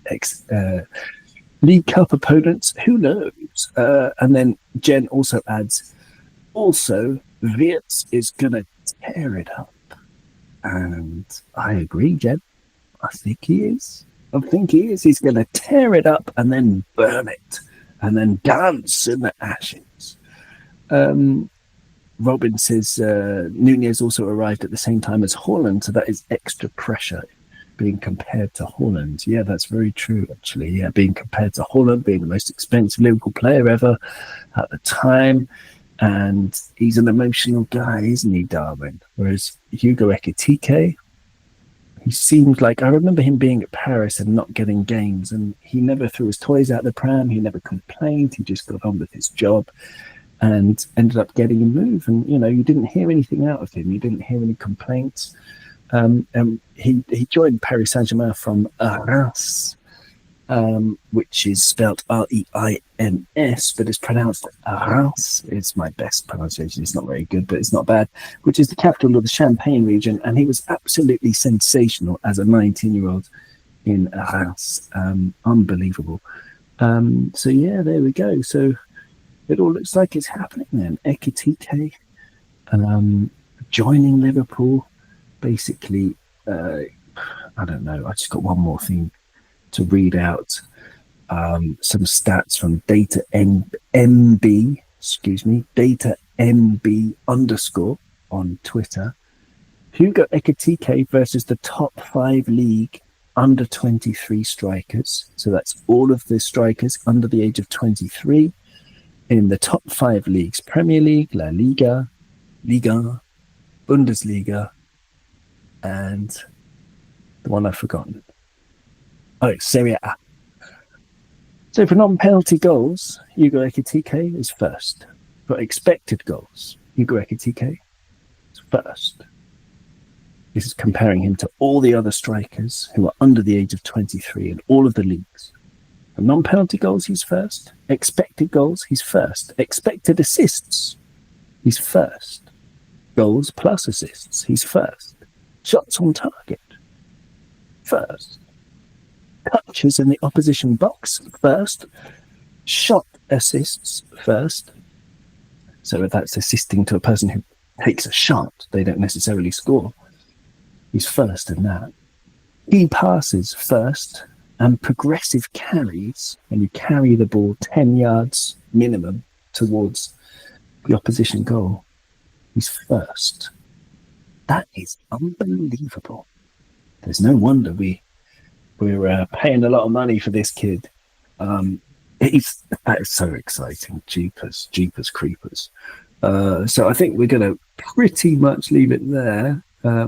opponents. Who knows? And then Jen also adds, Wirtz is going to tear it up. And I agree, Jen. I think he is. He's going to tear it up and then burn it and then dance in the ashes. Robin says Nunez also arrived at the same time as Haaland, so that is extra pressure being compared to Haaland. Yeah, that's very true, actually. Yeah, being compared to Haaland, being the most expensive Liverpool player ever at the time. And he's an emotional guy, isn't he, Darwin? Whereas Hugo Ekitike, he seemed like, I remember him being at Paris and not getting games, and he never threw his toys out the pram, he never complained, he just got on with his job and ended up getting a move. And, you didn't hear anything out of him, you didn't hear any complaints. He joined Paris Saint-Germain from Reims, which is spelled R-E-I-N-S, but it's pronounced Reims. It's my best pronunciation. It's not very good, but it's not bad, which is the capital of the Champagne region. And he was absolutely sensational as a 19-year-old in Reims. Unbelievable. There we go. So it all looks like it's happening then. Ekitike joining Liverpool. Basically, I don't know. I just got one more thing to read out, some stats from Data MB _ on Twitter. Hugo Ekitike versus the top 5 league under 23 strikers. So that's all of the strikers under the age of 23 in the top 5 leagues: Premier League, La Liga, Liga, Bundesliga, and the one I've forgotten. Serie A. So for non-penalty goals, Hugo Ekitike is first. For expected goals, Hugo Ekitike is first. This is comparing him to all the other strikers who are under the age of 23 in all of the leagues. For non-penalty goals, he's first. Expected goals, he's first. Expected assists, he's first. Goals plus assists, he's first. Shots on target, first. Touches in the opposition box, first. Shot assists, first. So if that's assisting to a person who takes a shot, they don't necessarily score. He's first in that. Key passes, first. And progressive carries, when you carry the ball 10 yards minimum towards the opposition goal, he's first. That is unbelievable. There's no wonder we're paying a lot of money for this kid. That is so exciting. Jeepers creepers. So I think we're going to pretty much leave it there.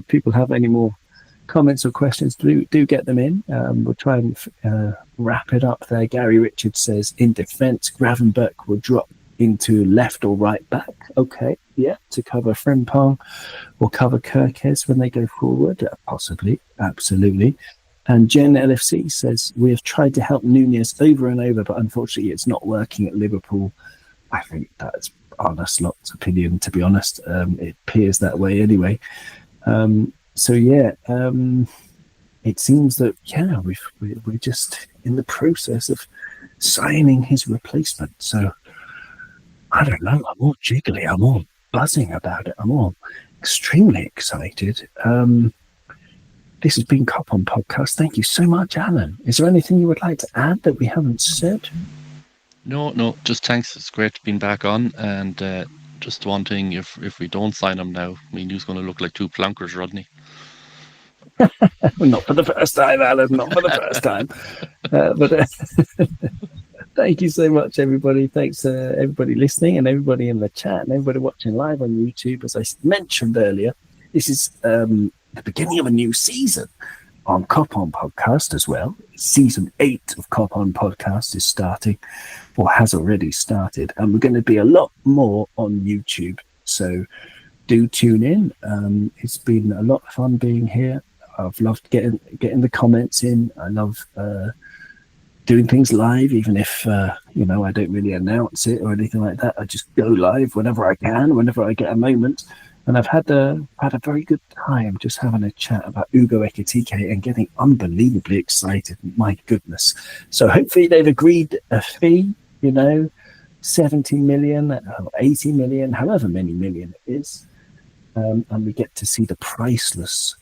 People have any more comments or questions, do get them in. We'll try and wrap it up there. Gary Richards says, in defence, Gravenberch will drop into left or right back. Okay, yeah, to cover Frimpong or cover Kirkes when they go forward. Possibly, absolutely. And Jen LFC says, we have tried to help Nunez over and over, but unfortunately it's not working at Liverpool. I think that's Arne Slot's opinion, to be honest. It appears that way anyway. It seems that, we're just in the process of signing his replacement. So, I don't know, I'm all jiggly, I'm all buzzing about it, I'm all extremely excited. This has been Kop On Podcast. Thank you so much, Alan. Is there anything you would like to add that we haven't said? No, just thanks. It's great being back on. And just one thing, if we don't sign him now, who's going to look like two plunkers, Rodney. Not for the first time, Alan. Not for the first time. Thank you so much, everybody. Thanks everybody listening and everybody in the chat and everybody watching live on YouTube. As I mentioned earlier, this is the beginning of a new season on Kop On podcast as well. Season 8 of Kop On podcast is starting, or has already started, and we're going to be a lot more on YouTube. So do tune in. It's been a lot of fun being here. I've loved getting the comments in. I love doing things live, even if I don't really announce it or anything like that. I just go live whenever I can, whenever I get a moment. And I've had a very good time just having a chat about Ugo Ekitike and getting unbelievably excited. My goodness. So hopefully they've agreed a fee, 70 million or 80 million, however many million it is. And we get to see the priceless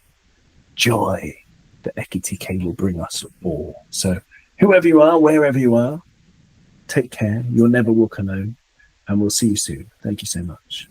joy that Ekitike will bring us all. So whoever you are, wherever you are, take care. You'll never walk alone. And we'll see you soon. Thank you so much.